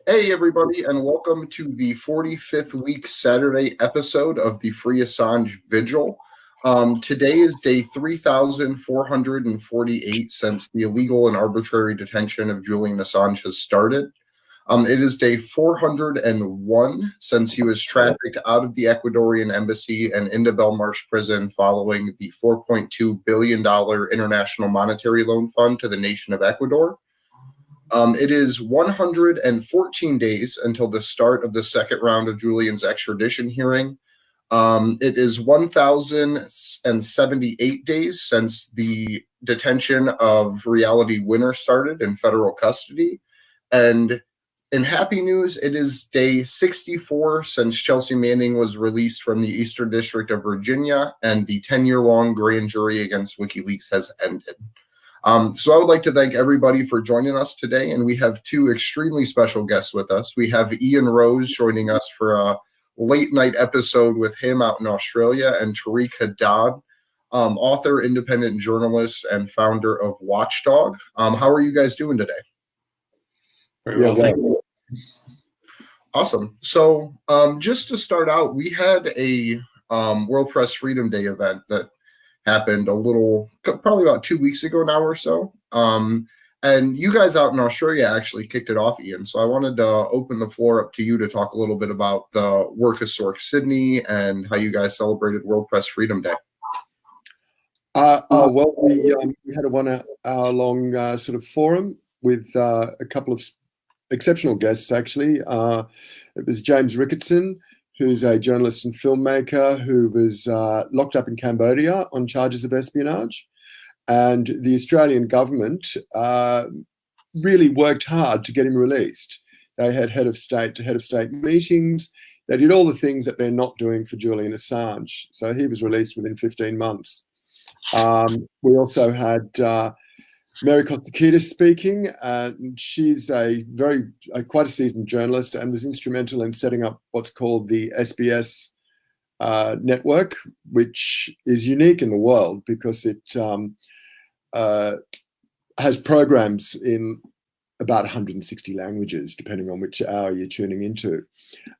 Hey, everybody, and welcome to the 45th week Saturday episode of the Free Assange Vigil. Today is day 3,448 since the illegal and arbitrary detention of Julian Assange has started. It is day 401 since he was trafficked out of the Ecuadorian embassy and into Belmarsh prison following the $4.2 billion International Monetary Loan Fund to the nation of Ecuador. It is 114 days until the start of the second round of Julian's extradition hearing. It is 1,078 days since the detention of Reality Winner started in federal custody. And in happy news, it is day 64 since Chelsea Manning was released from the Eastern District of Virginia and the 10-year-long grand jury against WikiLeaks has ended. So I would like to thank everybody for joining us today, and we have two extremely special guests with us. We have Ian Rose joining us for a late night episode with him out in Australia, and Tariq Haddad, author, independent journalist, and founder of Watchdog. How are you guys doing today? Very well, thank you. Awesome. So just to start out, we had a World Press Freedom Day event that happened probably about 2 weeks ago now or so. And you guys out in Australia actually kicked it off, Ian. So I wanted to open the floor up to you to talk a little bit about the work of SORC Sydney and how you guys celebrated World Press Freedom Day. Well, we had a 1 hour long sort of forum with a couple of exceptional guests, actually. It was James Ricketson, who's a journalist and filmmaker who was locked up in Cambodia on charges of espionage. And the Australian government really worked hard to get him released. They had head of state to head of state meetings. They did all the things that they're not doing for Julian Assange. So he was released within 15 months. We also had Mary Kostakidis speaking, and she's quite a seasoned journalist and was instrumental in setting up what's called the SBS network, which is unique in the world because it has programs in about 160 languages, depending on which hour you're tuning into.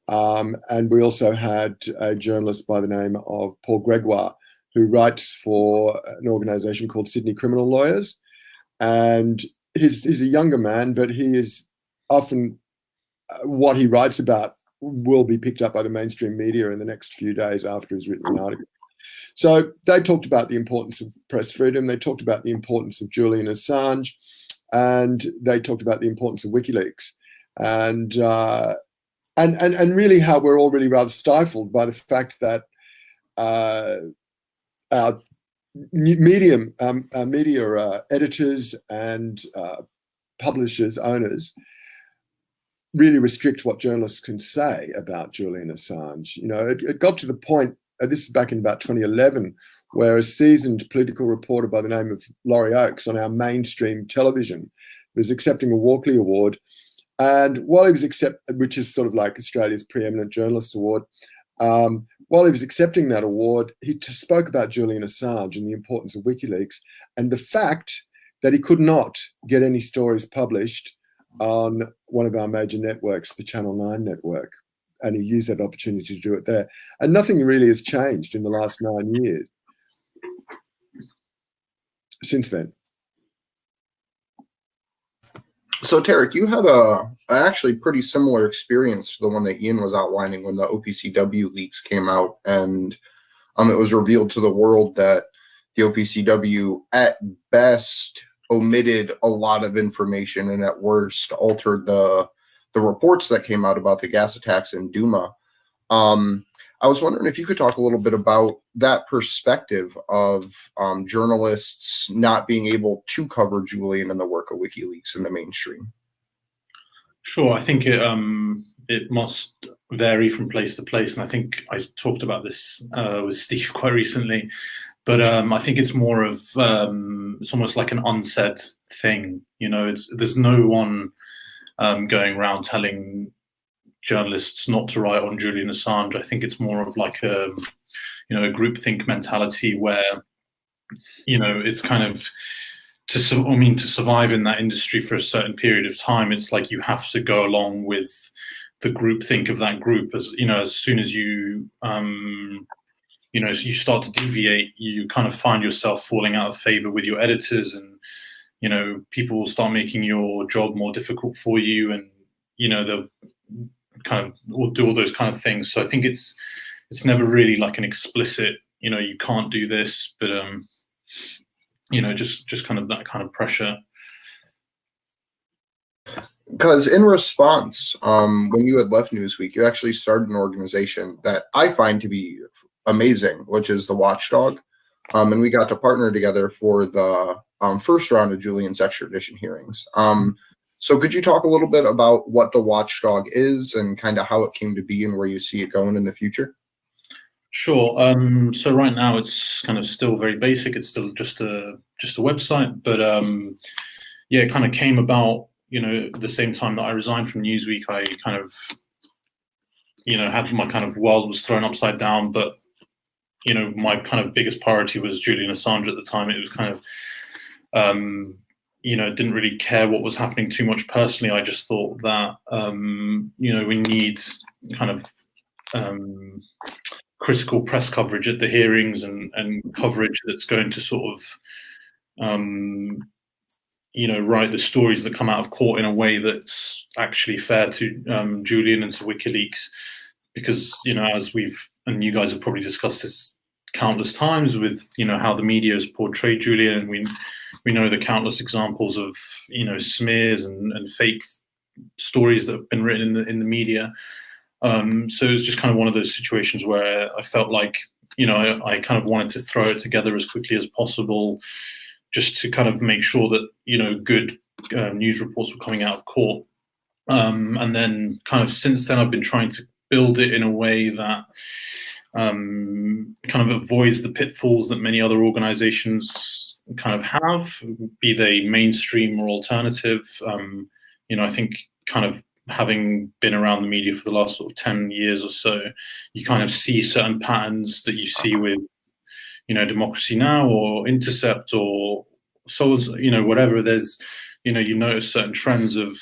And we also had a journalist by the name of Paul Gregoire, who writes for an organization called Sydney Criminal Lawyers. And he's a younger man, but he is often what he writes about will be picked up by the mainstream media in the next few days after he's written an article. So they talked about the importance of press freedom. They talked about the importance of Julian Assange, and they talked about the importance of WikiLeaks, and really how we're all really rather stifled by the fact that our media editors and publishers, owners, really restrict what journalists can say about Julian Assange. You know, it got to the point, this is back in about 2011, where a seasoned political reporter by the name of Laurie Oakes on our mainstream television was accepting a Walkley Award. And while he was which is sort of like Australia's preeminent journalist award, while he was accepting that award, he spoke about Julian Assange and the importance of WikiLeaks and the fact that he could not get any stories published on one of our major networks, the Channel 9 network. And he used that opportunity to do it there. And nothing really has changed in the last 9 years since then. So, Tariq, you had an actually pretty similar experience to the one that Ian was outlining when the OPCW leaks came out, and it was revealed to the world that the OPCW, at best, omitted a lot of information and at worst altered the reports that came out about the gas attacks in Duma. I was wondering if you could talk a little bit about that perspective of journalists not being able to cover Julian and the work of WikiLeaks in the mainstream. Sure, I think it must vary from place to place, and I think I talked about this with Steve quite recently. But I think it's more of it's almost like an unsaid thing. You know, there's no one going around telling journalists not to write on Julian Assange. I think it's more of like a groupthink mentality where, it's kind of to survive in that industry for a certain period of time, it's like you have to go along with the group think of that group. As you know, as soon as you you start to deviate, you kind of find yourself falling out of favor with your editors, and people will start making your job more difficult for you, and they'll kind of will do all those kind of things. So I think it's never really like an explicit, you can't do this, but just kind of that kind of pressure. Because in response, when you had left Newsweek, you actually started an organization that I find to be amazing, which is the Watchdog. And we got to partner together for the first round of Julian's extradition hearings. So could you talk a little bit about what the Watchdog is and kind of how it came to be and where you see it going in the future? Sure. So right now it's kind of still very basic. It's still just a website, but it kind of came about, the same time that I resigned from Newsweek. I kind of, had my kind of world was thrown upside down, but my kind of biggest priority was Julian Assange at the time. It was kind of, didn't really care what was happening too much personally. I just thought that, we need kind of critical press coverage at the hearings and coverage that's going to sort of, write the stories that come out of court in a way that's actually fair to Julian and to WikiLeaks. Because, as and you guys have probably discussed this countless times with, how the media has portrayed Julian, and we know the countless examples of, smears and fake stories that have been written in the media. So it's just kind of one of those situations where I felt like, I kind of wanted to throw it together as quickly as possible, just to kind of make sure that, good news reports were coming out of court. And then kind of since then, I've been trying to build it in a way that kind of avoids the pitfalls that many other organizations kind of have, be they mainstream or alternative. I think kind of having been around the media for the last sort of 10 years or so, you kind of see certain patterns that you see with, Democracy Now! Or Intercept or Souls, whatever. There's, you notice certain trends of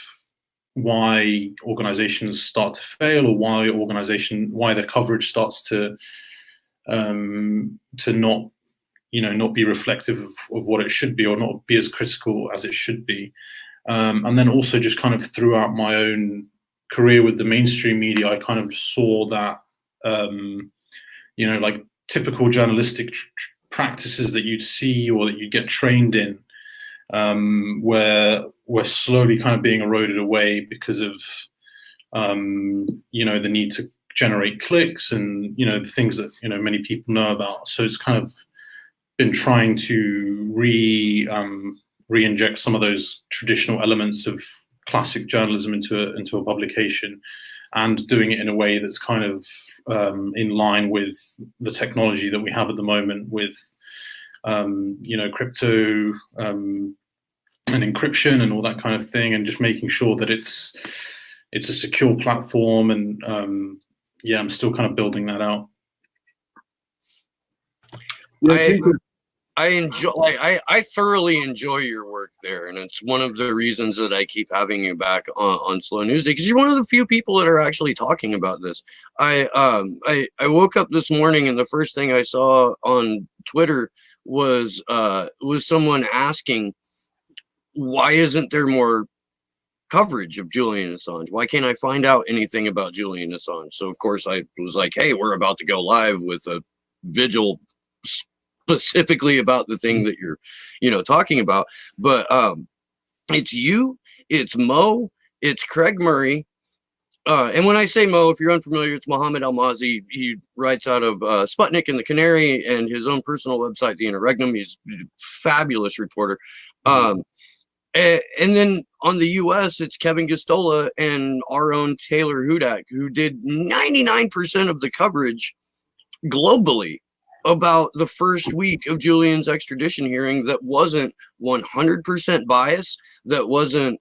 why organizations start to fail, or why their coverage starts to not, not be reflective of what it should be, or not be as critical as it should be. And then also just kind of throughout my own career with the mainstream media, I kind of saw that, like typical journalistic practices that you'd see or that you'd get trained in, where we're slowly kind of being eroded away because of, the need to generate clicks and, the things that, many people know about. So it's kind of been trying to re-inject some of those traditional elements of classic journalism into a publication, and doing it in a way that's kind of in line with the technology that we have at the moment with, crypto and encryption and all that kind of thing, and just making sure that it's a secure platform. And I'm still kind of building that out. I thoroughly enjoy your work there, and it's one of the reasons that I keep having you back on Slow News Day, because you're one of the few people that are actually talking about this. I woke up this morning, and the first thing I saw on Twitter was someone asking, why isn't there more coverage of Julian Assange? Why can't I find out anything about Julian Assange? So of course I was like, hey, we're about to go live with a vigil specifically about the thing that you're talking about. But it's you, it's Mo, it's Craig Murray, and when I say Mo, if you're unfamiliar, it's Mohammed Almazy. He writes out of Sputnik and the Canary and his own personal website, The Interregnum. He's a fabulous reporter. And then on the US, it's Kevin Gosztola and our own Taylor Hudak, who did 99% of the coverage globally about the first week of Julian's extradition hearing that wasn't 100% bias, that wasn't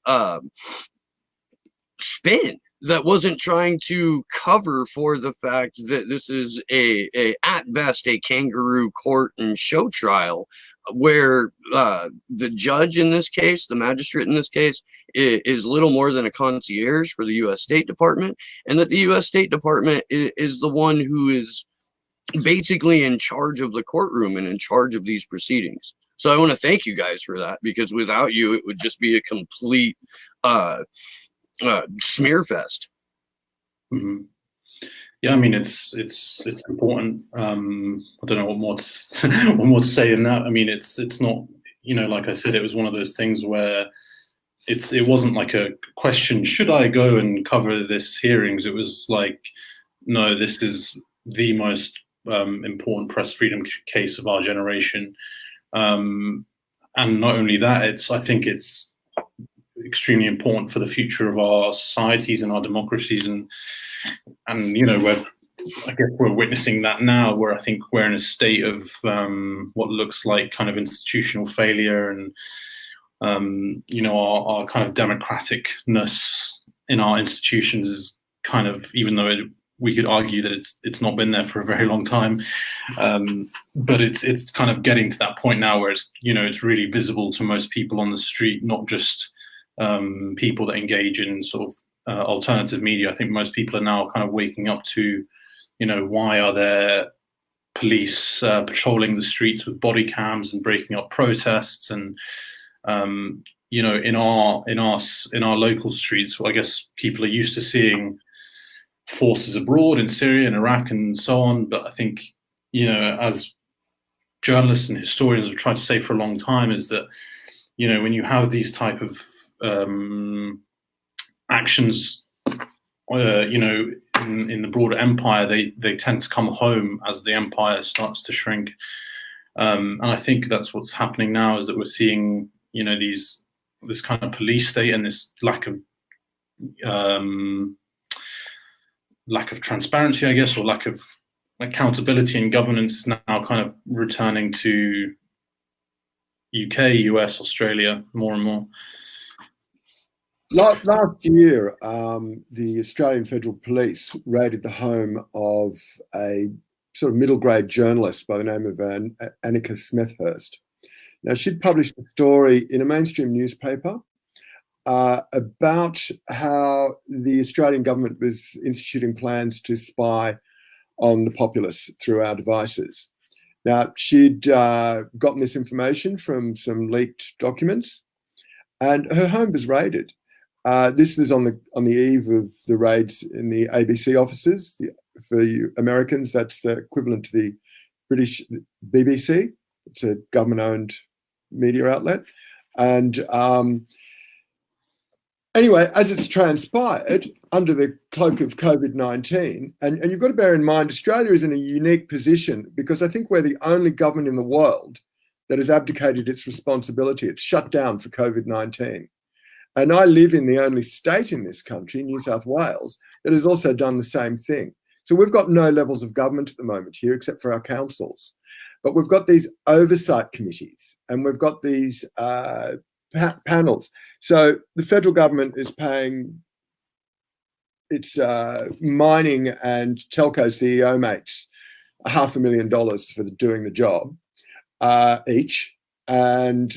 spin. that wasn't trying to cover for the fact that this is a at best a kangaroo court and show trial, where the judge in this case, the magistrate in this case, is little more than a concierge for the U.S. State Department, and that the U.S. State Department is the one who is basically in charge of the courtroom and in charge of these proceedings. So I want to thank you guys for that, because without you, it would just be a complete smear fest. Mm-hmm. Yeah, I mean, it's important. I don't know what more to say in that. I mean, it's not, like I said, it was one of those things where it wasn't like a question, should I go and cover this hearings? It was like, no, this is the most important press freedom case of our generation. And not only that, I think it's extremely important for the future of our societies and our democracies, and I guess we're witnessing that now, where I think we're in a state of what looks like kind of institutional failure, and our kind of democraticness in our institutions is kind of, even though we could argue that it's not been there for a very long time, but it's kind of getting to that point now where it's really visible to most people on the street, not just people that engage in sort of alternative media. I think most people are now kind of waking up to, why are there police patrolling the streets with body cams and breaking up protests, and in our local streets, I guess people are used to seeing forces abroad in Syria and Iraq and so on. But I think, as journalists and historians have tried to say for a long time, is that, when you have these type of actions, in the broader empire, they tend to come home as the empire starts to shrink. And I think that's what's happening now, is that we're seeing, this kind of police state and this lack of transparency, I guess, or lack of accountability and governance is now kind of returning to UK, US, Australia more and more. Last year, the Australian Federal Police raided the home of a sort of middle-grade journalist by the name of Annika Smethurst. Now, she'd published a story in a mainstream newspaper about how the Australian government was instituting plans to spy on the populace through our devices. Now, she'd gotten this information from some leaked documents, and her home was raided. This was on the eve of the raids in the ABC offices. For you Americans, that's the equivalent to the British BBC. It's a government-owned media outlet. And anyway, as it's transpired, under the cloak of COVID-19, and you've got to bear in mind, Australia is in a unique position because I think we're the only government in the world that has abdicated its responsibility. It's shut down for COVID-19. And I live in the only state in this country, New South Wales, that has also done the same thing. So we've got no levels of government at the moment here, except for our councils. But we've got these oversight committees, and we've got these panels. So the federal government is paying its mining and telco CEO mates $500,000 for doing the job each. And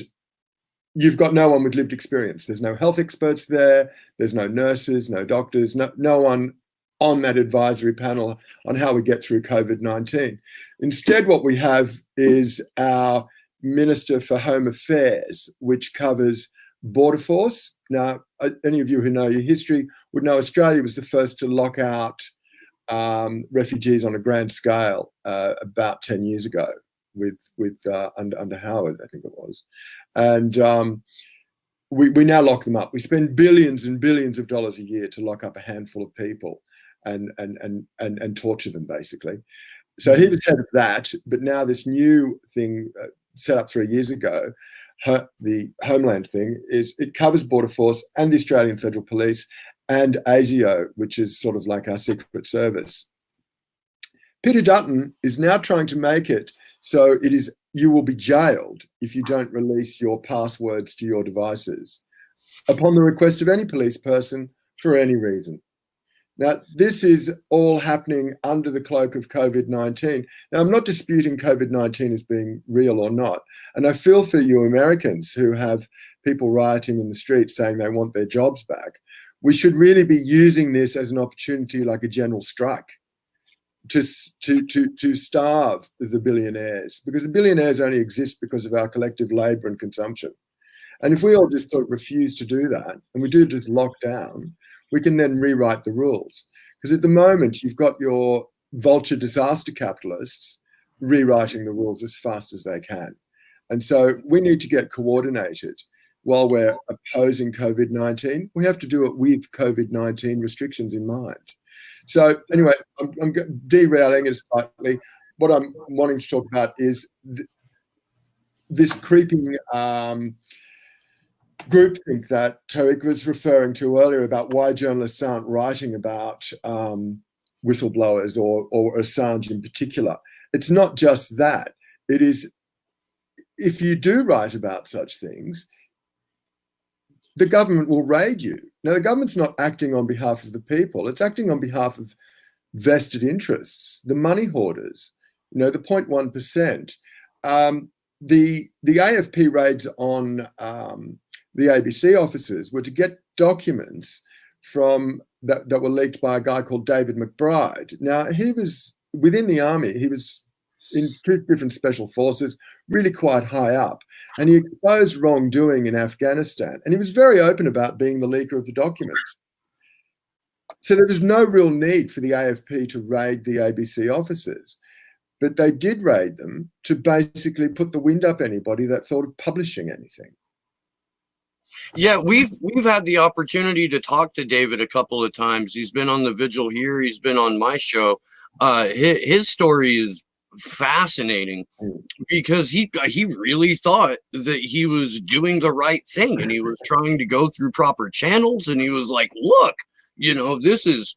you've got no one with lived experience. There's no health experts there. There's no nurses, no doctors, no one on that advisory panel on how we get through COVID-19. Instead, what we have is our Minister for Home Affairs, which covers Border Force. Now, any of you who know your history would know Australia was the first to lock out refugees on a grand scale about 10 years ago with under Howard, I think it was. And we now lock them up. We spend billions and billions of dollars a year to lock up a handful of people and torture them, basically. So he was head of that, but now this new thing set up 3 years ago, the Homeland thing, is it covers Border Force and the Australian Federal Police and ASIO, which is sort of like our secret service. Peter Dutton is now trying to make it so it is you will be jailed if you don't release your passwords to your devices upon the request of any police person for any reason. Now, this is all happening under the cloak of COVID-19. Now, I'm not disputing COVID-19 as being real or not. And I feel for you Americans who have people rioting in the streets saying they want their jobs back. We should really be using this as an opportunity, like a general strike, to starve the billionaires, because the billionaires only exist because of our collective labor and consumption. And if we all just sort of refuse to do that, and we do just lock down, we can then rewrite the rules. Because at the moment, you've got your vulture disaster capitalists rewriting the rules as fast as they can. And so we need to get coordinated while we're opposing COVID-19. We have to do it with COVID-19 restrictions in mind. So anyway, I'm derailing it slightly. What I'm wanting to talk about is this creeping groupthink that Tariq was referring to earlier about why journalists aren't writing about whistleblowers or Assange in particular. It's not just that. It is, if you do write about such things, the government will raid you. Now, the government's not acting on behalf of the people. It's acting on behalf of vested interests, the money hoarders, the 0.1%. The AFP raids on the ABC offices were to get documents from that were leaked by a guy called David McBride. Now, he was within the army. He was in 2 different special forces, really quite high up. And he exposed wrongdoing in Afghanistan. And he was very open about being the leaker of the documents. So there was no real need for the AFP to raid the ABC offices. But they did raid them to basically put the wind up anybody that thought of publishing anything. Yeah, we've had the opportunity to talk to David a couple of times. He's been on the Vigil here. He's been on my show. His story is fascinating because he really thought that he was doing the right thing, and he was trying to go through proper channels, and he was like, look, this is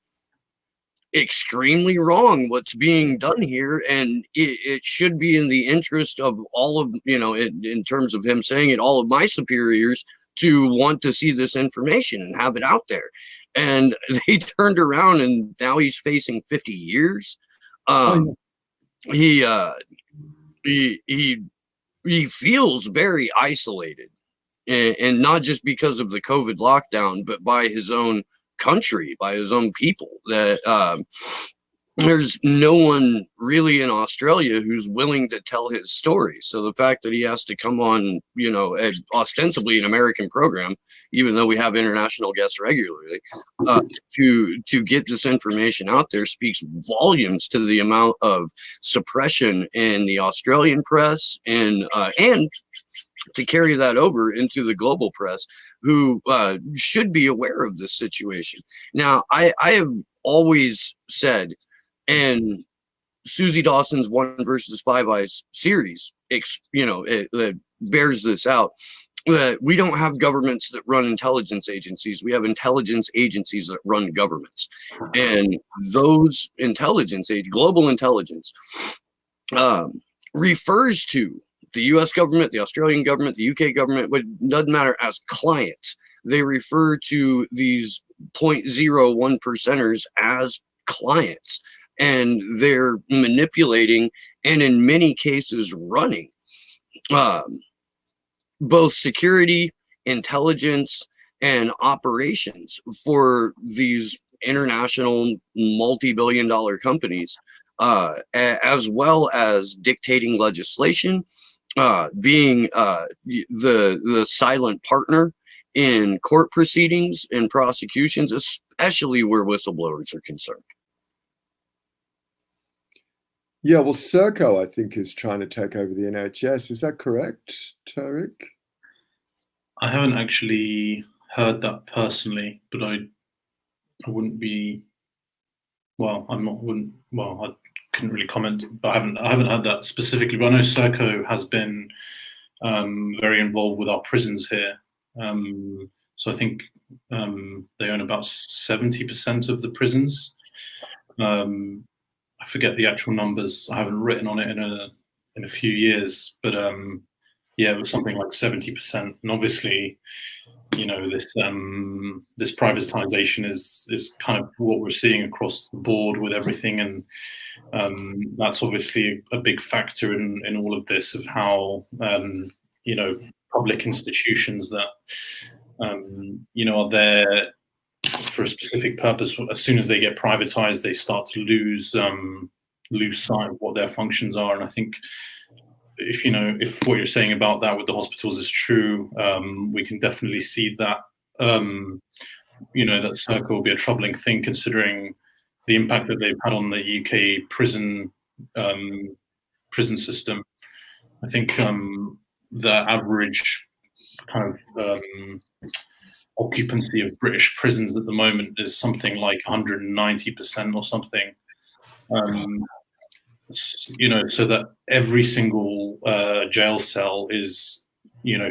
extremely wrong what's being done here, and it should be in the interest of all of, in terms of him saying it, all of my superiors to want to see this information and have it out there. And they turned around, and now he's facing 50 years. He feels very isolated, and not just because of the COVID lockdown, but by his own country, by his own people. That there's no one really in Australia who's willing to tell his story. So the fact that he has to come on, ostensibly an American program, even though we have international guests regularly, to get this information out there speaks volumes to the amount of suppression in the Australian press and to carry that over into the global press, who should be aware of this situation. Now, I have always said, and Susie Dawson's 1 versus 5 Eyes series, it bears this out, that we don't have governments that run intelligence agencies. We have intelligence agencies that run governments. And those global intelligence, refers to the US government, the Australian government, the UK government, but it doesn't matter, as clients. They refer to these 0.01 percenters as clients, and they're manipulating and in many cases running both security, intelligence, and operations for these international multi-billion-dollar companies, as well as dictating legislation, being the silent partner in court proceedings and prosecutions, especially where whistleblowers are concerned. Yeah, well, Serco, I think, is trying to take over the NHS. Is that correct, Tariq? I haven't actually heard that personally, but I wouldn't be. Well, I couldn't really comment, but I haven't heard that specifically. But I know Serco has been very involved with our prisons here. So I think they own about 70% of the prisons. I forget the actual numbers. I haven't written on it in a few years, but yeah, it was something like 70%. And obviously, this privatization is kind of what we're seeing across the board with everything, and that's obviously a big factor in all of this, of how public institutions that are there for a specific purpose, as soon as they get privatized, they start to lose sight of what their functions are. And I think if what you're saying about that with the hospitals is true, we can definitely see that that circle will be a troubling thing, considering the impact that they've had on the UK prison system. I think the average kind of occupancy of British prisons at the moment is something like 190% or something. So that every single jail cell is, nearly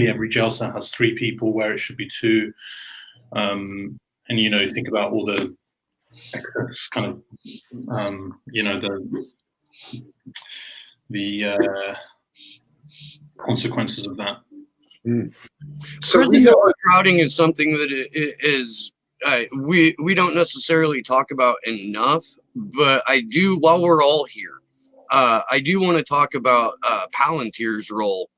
every jail cell has 3 people where it should be 2. And think about all the excess kind of, the consequences of that. So crowding is something that is we don't necessarily talk about enough, but I do, while we're all here, I do want to talk about Palantir's role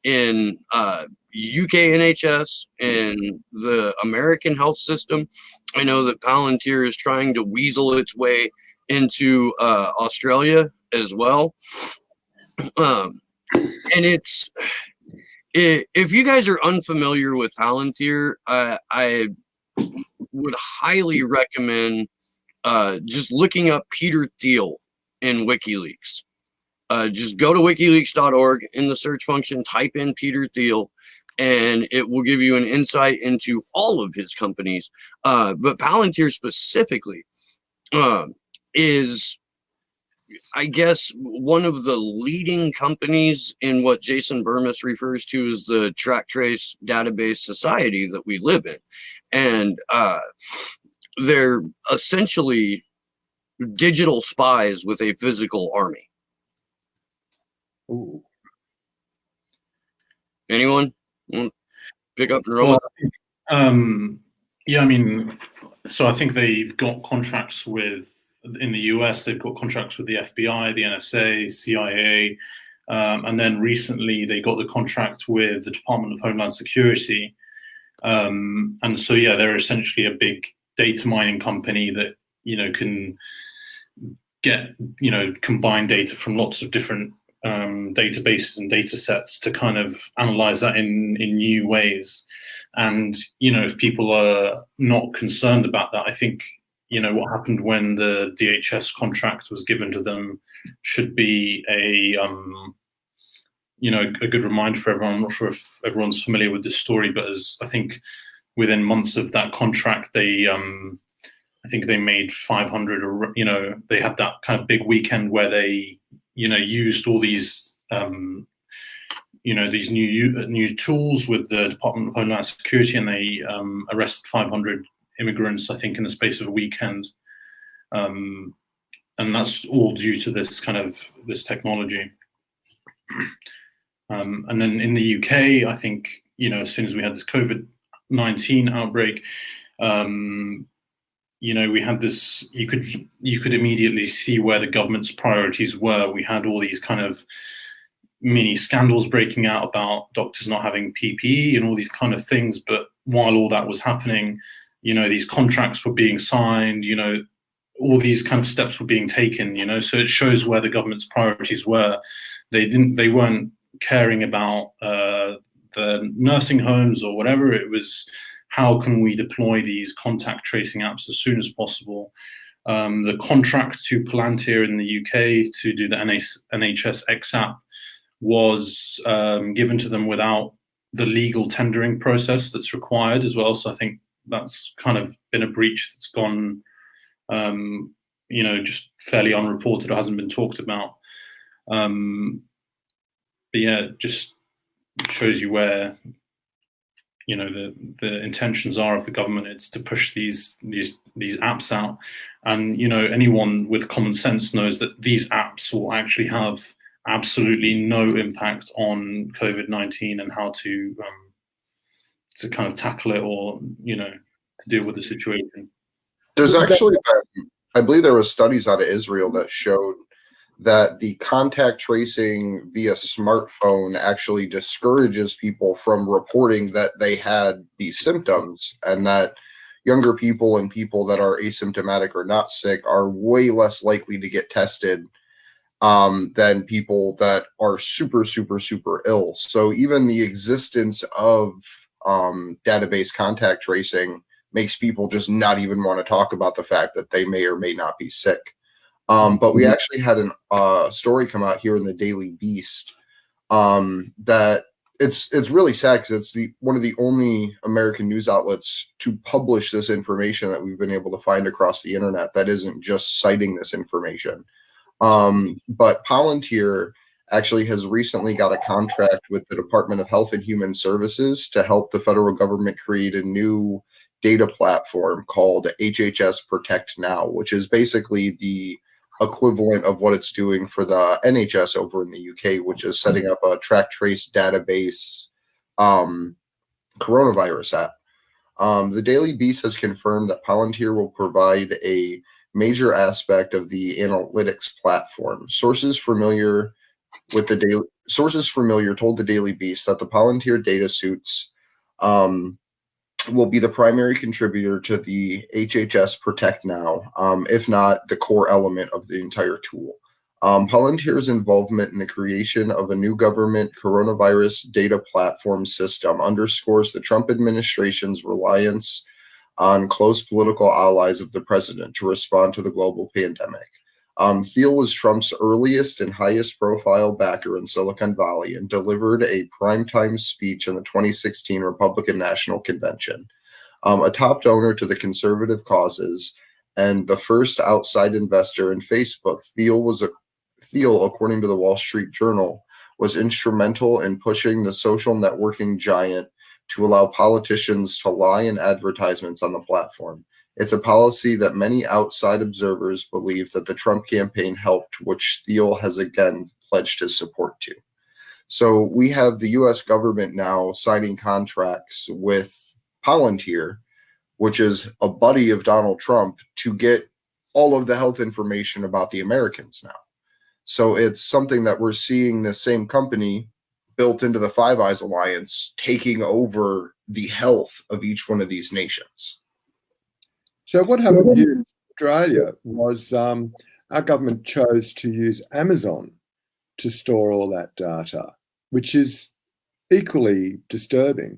in UK NHS and the American health system. I know that Palantir is trying to weasel its way into Australia as well. And if you guys are unfamiliar with Palantir, I would highly recommend just looking up Peter Thiel in WikiLeaks. Just go to wikileaks.org, in the search function, type in Peter Thiel, and it will give you an insight into all of his companies. But Palantir specifically is, I guess, one of the leading companies in what Jason Burmis refers to as the track trace database society that we live in. And they're essentially digital spies with a physical army. Ooh. Anyone pick up and roll? Yeah, I mean, so I think they've got contracts in the US, they've got contracts with the FBI, the NSA, CIA, and then recently they got the contract with the Department of Homeland Security. And so, yeah, they're essentially a big data mining company that, can get, combine data from lots of different databases and data sets to kind of analyze that in new ways. And, if people are not concerned about that, I think, what happened when the DHS contract was given to them should be a good reminder for everyone. I'm not sure if everyone's familiar with this story, but as I think within months of that contract, I think they made 500, or, they had that kind of big weekend where they, used all these, these new tools with the Department of Homeland Security, and they arrested 500 immigrants, I think, in the space of a weekend. And that's all due to this technology. And then in the UK, I think, as soon as we had this COVID-19 outbreak, we had this, you could immediately see where the government's priorities were. We had all these kind of mini scandals breaking out about doctors not having PPE and all these kind of things. But while all that was happening, these contracts were being signed, all these kind of steps were being taken, so it shows where the government's priorities were. They weren't caring about the nursing homes or whatever. It was, how can we deploy these contact tracing apps as soon as possible? The contract to Palantir in the UK to do the NHS XApp was given to them without the legal tendering process that's required as well. So I think that's kind of been a breach that's gone, just fairly unreported or hasn't been talked about. But yeah, it just shows you where, the intentions are of the government. It's to push these apps out, and anyone with common sense knows that these apps will actually have absolutely no impact on COVID-19 and how to to kind of tackle it, or to deal with the situation. There's actually, I believe there was studies out of Israel that showed that the contact tracing via smartphone actually discourages people from reporting that they had these symptoms, and that younger people and people that are asymptomatic or not sick are way less likely to get tested than people that are super, super, super ill. So even the existence of database contact tracing makes people just not even want to talk about the fact that they may or may not be sick. But we actually had a story come out here in the Daily Beast that it's really sad, because it's one of the only American news outlets to publish this information that we've been able to find across the internet that isn't just citing this information. But Palantir actually has recently got a contract with the Department of Health and Human Services to help the federal government create a new data platform called HHS Protect Now, which is basically the equivalent of what it's doing for the NHS over in the UK, which is setting up a track trace database coronavirus app. The Daily Beast has confirmed that Palantir will provide a major aspect of the analytics platform. Sources familiar told the Daily Beast that the Palantir data suits will be the primary contributor to the HHS Protect Now, if not the core element of the entire tool. Palantir's involvement in the creation of a new government coronavirus data platform system underscores the Trump administration's reliance on close political allies of the president to respond to the global pandemic. Thiel was Trump's earliest and highest profile backer in Silicon Valley and delivered a primetime speech in the 2016 Republican National Convention. A top donor to the conservative causes and the first outside investor in Facebook, Thiel, according to the Wall Street Journal, was instrumental in pushing the social networking giant to allow politicians to lie in advertisements on the platform. It's a policy that many outside observers believe that the Trump campaign helped, which Thiel has again pledged his support to. So we have the US government now signing contracts with Palantir, which is a buddy of Donald Trump, to get all of the health information about the Americans now. So it's something that we're seeing the same company built into the Five Eyes Alliance taking over the health of each one of these nations. So what happened here in Australia was our government chose to use Amazon to store all that data, which is equally disturbing.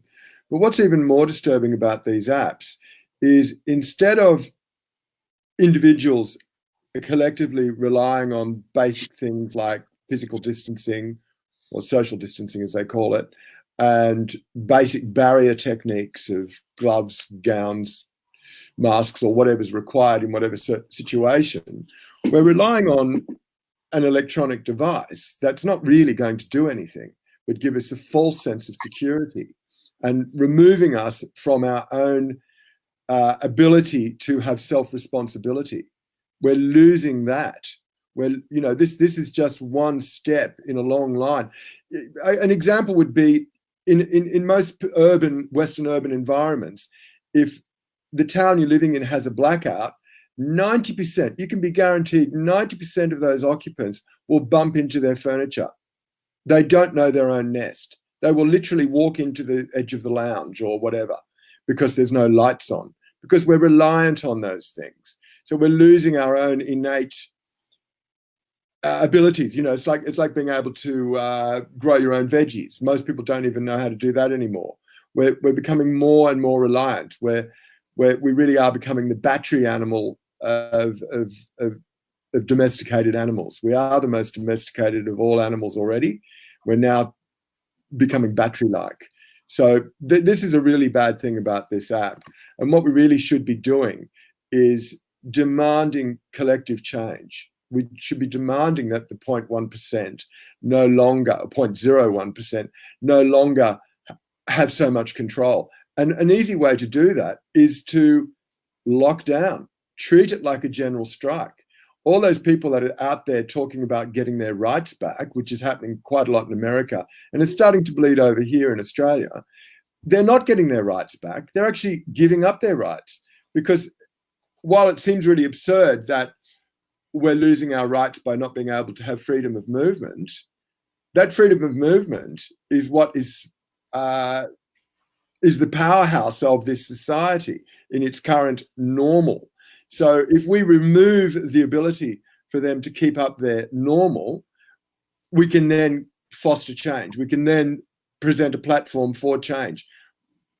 But what's even more disturbing about these apps is, instead of individuals collectively relying on basic things like physical distancing, or social distancing as they call it, and basic barrier techniques of gloves, gowns, masks, or whatever's required in whatever situation, we're relying on an electronic device that's not really going to do anything but give us a false sense of security, and removing us from our own ability to have self-responsibility. We're losing that. This is just one step in a long line. An example would be in most Western urban environments, if the town you're living in has a blackout, 90%, you can be guaranteed 90% of those occupants will bump into their furniture. They don't know their own nest. They will literally walk into the edge of the lounge or whatever because there's no lights on, because we're reliant on those things. So we're losing our own innate abilities. It's like being able to grow your own veggies. Most people don't even know how to do that anymore. We're becoming more and more reliant. We really are becoming the battery animal of domesticated animals. We are the most domesticated of all animals already. We're now becoming battery-like. So this is a really bad thing about this app. And what we really should be doing is demanding collective change. We should be demanding that the 0.1% no longer, 0.01%, no longer have so much control. And an easy way to do that is to lock down, treat it like a general strike. All those people that are out there talking about getting their rights back, which is happening quite a lot in America, and it's starting to bleed over here in Australia, they're not getting their rights back. They're actually giving up their rights, because while it seems really absurd that we're losing our rights by not being able to have freedom of movement, that freedom of movement is what is the powerhouse of this society in its current normal. So if we remove the ability for them to keep up their normal, we can then foster change. We can then present a platform for change.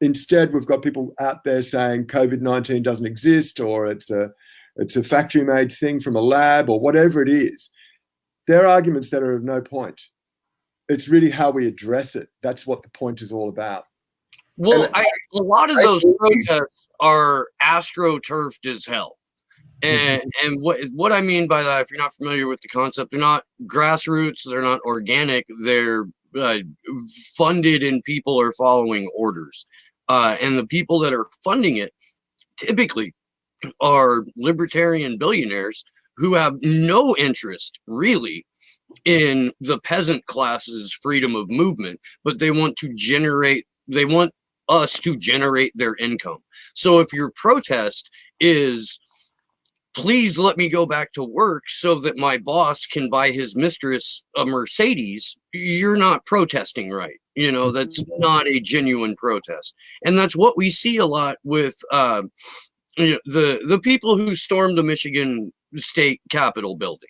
Instead, we've got people out there saying COVID-19 doesn't exist, or it's a factory-made thing from a lab, or whatever it is. They're arguments that are of no point. It's really how we address it. That's what the point is all about. Well, a lot of those protests are astroturfed as hell. And what I mean by that, if you're not familiar with the concept, they're not grassroots, they're not organic, they're funded and people are following orders. And the people that are funding it typically are libertarian billionaires who have no interest really in the peasant class's freedom of movement, but they want us to generate their income. So if your protest is, please let me go back to work so that my boss can buy his mistress a Mercedes, you're not protesting right. You know, that's not a genuine protest. And that's what we see a lot with the people who stormed the Michigan State Capitol building.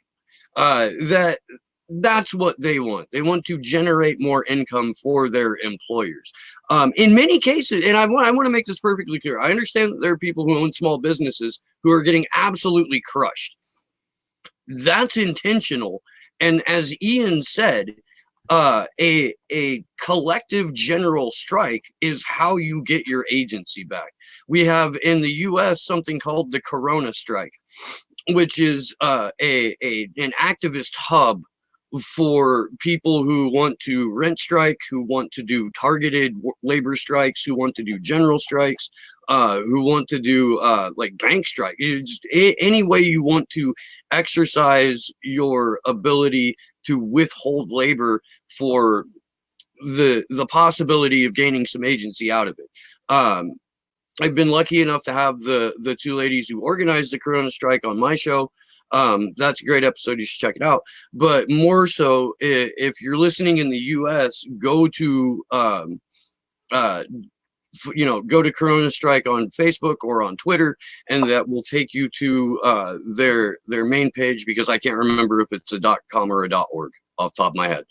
That's what they want. They want to generate more income for their employers. In many cases, and I want to make this perfectly clear, I understand that there are people who own small businesses who are getting absolutely crushed. That's intentional. And as Ian said, a collective general strike is how you get your agency back. We have in the US something called the Corona strike, which is an activist hub for people who want to rent strike, who want to do targeted labor strikes, who want to do general strikes, who want to do like bank strike. Just any way you want to exercise your ability to withhold labor for the possibility of gaining some agency out of it. I've been lucky enough to have the two ladies who organized the Corona strike on my show. That's a great episode. You should check it out. But more so, if you're listening in the US, go to go to Corona Strike on Facebook or on Twitter, and that will take you to their main page, because I can't remember if it's a .com or a .org off the top of my head.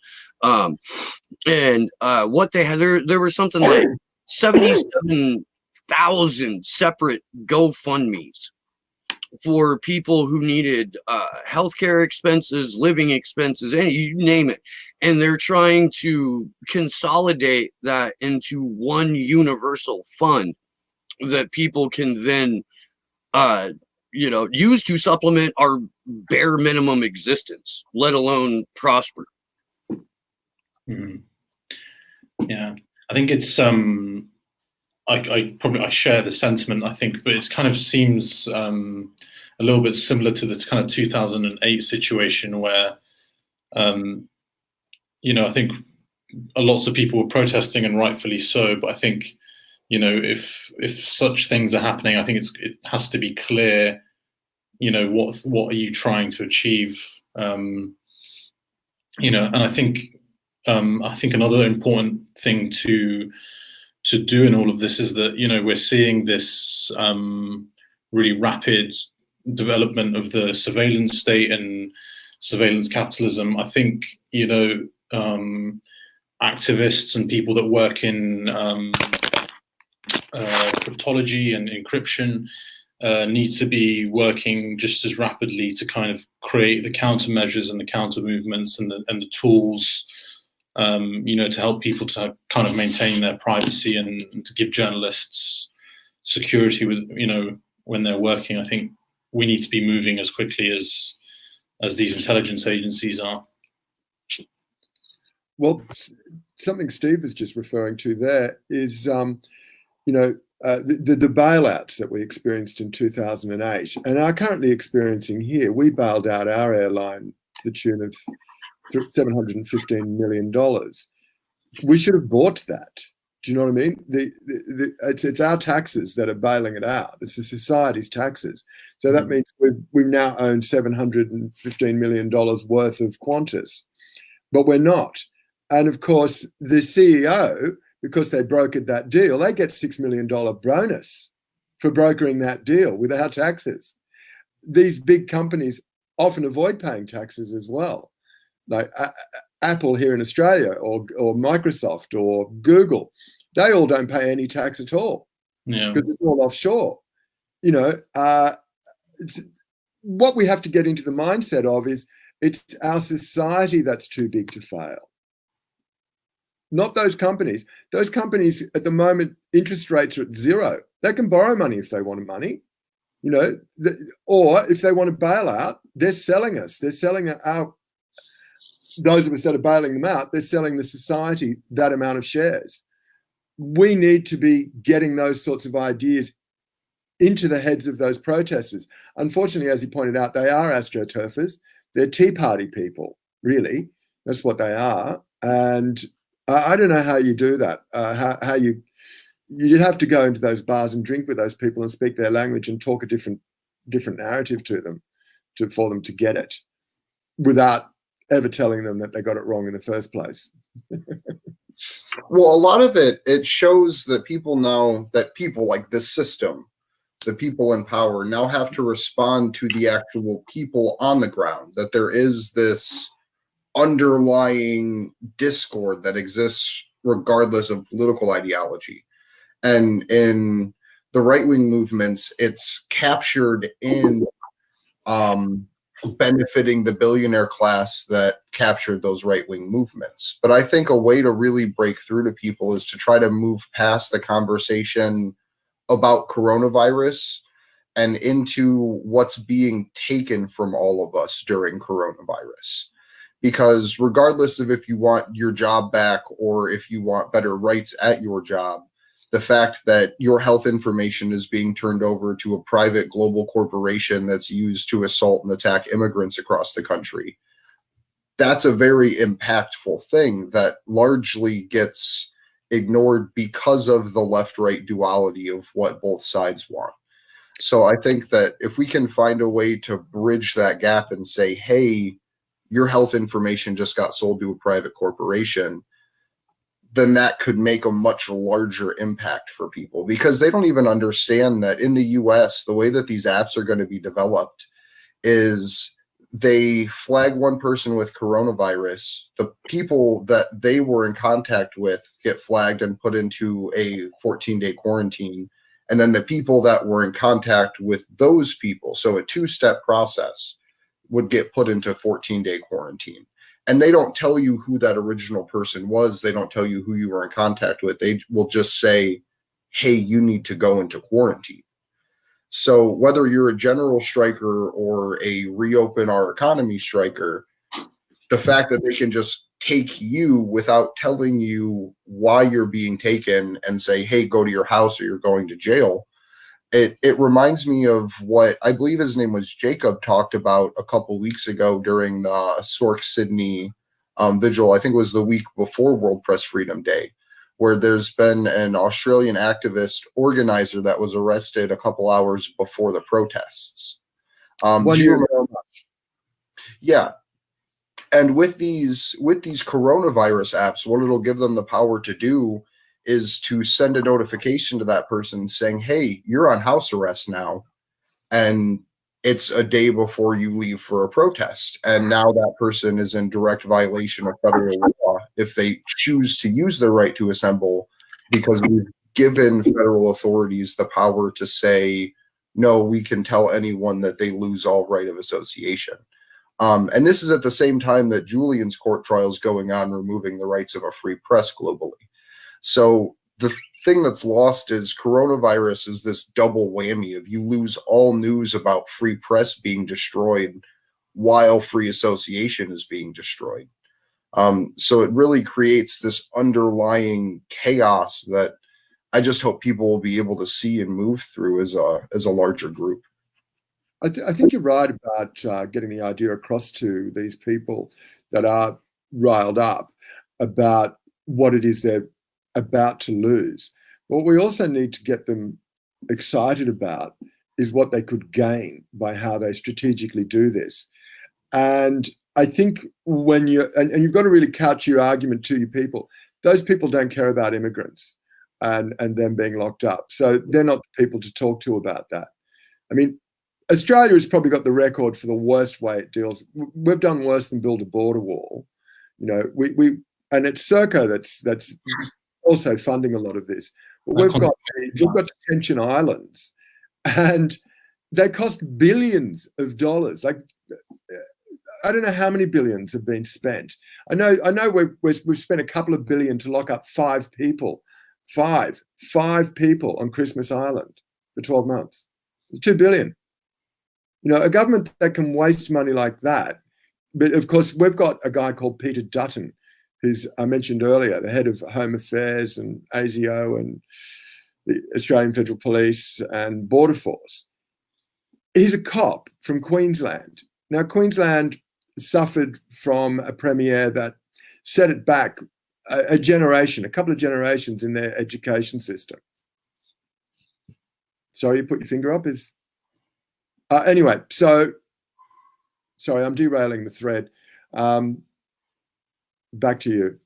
And what they had there was something like 77,000 separate GoFundMes for people who needed healthcare expenses, living expenses, and you name it. And they're trying to consolidate that into one universal fund that people can then, use to supplement our bare minimum existence, let alone prosper. Mm-hmm. Yeah, I think it's I share the sentiment, I think, but it kind of seems a little bit similar to this kind of 2008 situation where, I think lots of people were protesting, and rightfully so. But I think, if such things are happening, I think it has to be clear, what are you trying to achieve, and I think another important thing to do in all of this is that, we're seeing this really rapid development of the surveillance state and surveillance capitalism. I think, activists and people that work in cryptology and encryption need to be working just as rapidly to kind of create the countermeasures and the counter movements and the tools, to help people to kind of maintain their privacy and to give journalists security with, when they're working. I think we need to be moving as quickly as these intelligence agencies are. Well, something Steve was just referring to there is, the bailouts that we experienced in 2008 and are currently experiencing here. We bailed out our airline to the tune of $715 million. We should have bought that. Do you know what I mean? It's our taxes that are bailing it out. It's the society's taxes. So that means we now own $715 million worth of Qantas, but we're not. And of course, the CEO, because they brokered that deal, they get $6 million bonus for brokering that deal with our taxes. These big companies often avoid paying taxes as well, like Apple here in Australia, or Microsoft, or Google. They all don't pay any tax at all, because it's all offshore. You know, what we have to get into the mindset of is it's our society that's too big to fail, not those companies. Those companies at the moment, interest rates are at zero. They can borrow money if they want money, you know, or if they want to bail out, they're selling us. They're selling those of us that are bailing them out, they're selling the society that amount of shares. We need to be getting those sorts of ideas into the heads of those protesters. Unfortunately, as you pointed out, they are astroturfers. They're Tea Party people, really. That's what they are. And I don't know how you do that. How you'd have to go into those bars and drink with those people and speak their language and talk a different narrative to them, for them to get it, without ever telling them that they got it wrong in the first place. Well, a lot of it shows that people like this system, the people in power, now have to respond to the actual people on the ground, that there is this underlying discord that exists regardless of political ideology. And in the right-wing movements, it's captured in benefiting the billionaire class that captured those right-wing movements. But I think a way to really break through to people is to try to move past the conversation about coronavirus and into what's being taken from all of us during coronavirus. Because regardless of if you want your job back or if you want better rights at your job, the fact that your health information is being turned over to a private global corporation that's used to assault and attack immigrants across the country, that's a very impactful thing that largely gets ignored because of the left-right duality of what both sides want. So I think that if we can find a way to bridge that gap and say, hey, your health information just got sold to a private corporation, then that could make a much larger impact for people, because they don't even understand that in the US, the way that these apps are going to be developed is they flag one person with coronavirus. The people that they were in contact with get flagged and put into a 14-day quarantine. And then the people that were in contact with those people, so a two-step process, would get put into 14-day quarantine. And they don't tell you who that original person was. They don't tell you who you were in contact with. They will just say, hey, you need to go into quarantine. So whether you're a general striker or a reopen our economy striker, the fact that they can just take you without telling you why you're being taken and say, hey, go to your house or you're going to jail. It reminds me of what I believe his name was Jacob talked about a couple weeks ago during the Sork Sydney vigil. I think it was the week before World Press Freedom Day, where there's been an Australian activist organizer that was arrested a couple hours before the protests. Yeah. And with these coronavirus apps, what it'll give them the power to do is to send a notification to that person saying, hey, you're on house arrest now. And it's a day before you leave for a protest. And now that person is in direct violation of federal law if they choose to use their right to assemble, because we've given federal authorities the power to say, no, we can tell anyone that they lose all right of association. And this is at the same time that Julian's court trial is going on, removing the rights of a free press globally. So the thing that's lost is coronavirus is this double whammy of you lose all news about free press being destroyed while free association is being destroyed. So it really creates this underlying chaos that I just hope people will be able to see and move through as a larger group. I think you're right about getting the idea across to these people that are riled up about what it is they're about to lose. What we also need to get them excited about is what they could gain by how they strategically do this. And I think when and you've got to really couch your argument to your people. Those people don't care about immigrants and them being locked up. So they're not the people to talk to about that. I mean, Australia has probably got the record for the worst way it deals. We've done worse than build a border wall. You know, and it's Serco that's also funding a lot of this. But we've got detention islands, and they cost billions of dollars. Like, I don't know how many billions have been spent. I know we've spent a couple of billion to lock up 5 people, five people on Christmas Island for 12 months. 2 billion. You know, a government that can waste money like that. But of course, we've got a guy called Peter Dutton, who's, I mentioned earlier, the head of Home Affairs and ASIO and the Australian Federal Police and Border Force. He's a cop from Queensland. Now, Queensland suffered from a premier that set it back a couple of generations in their education system. Sorry, you put your finger up. Anyway, so sorry, I'm derailing the thread. Back to you.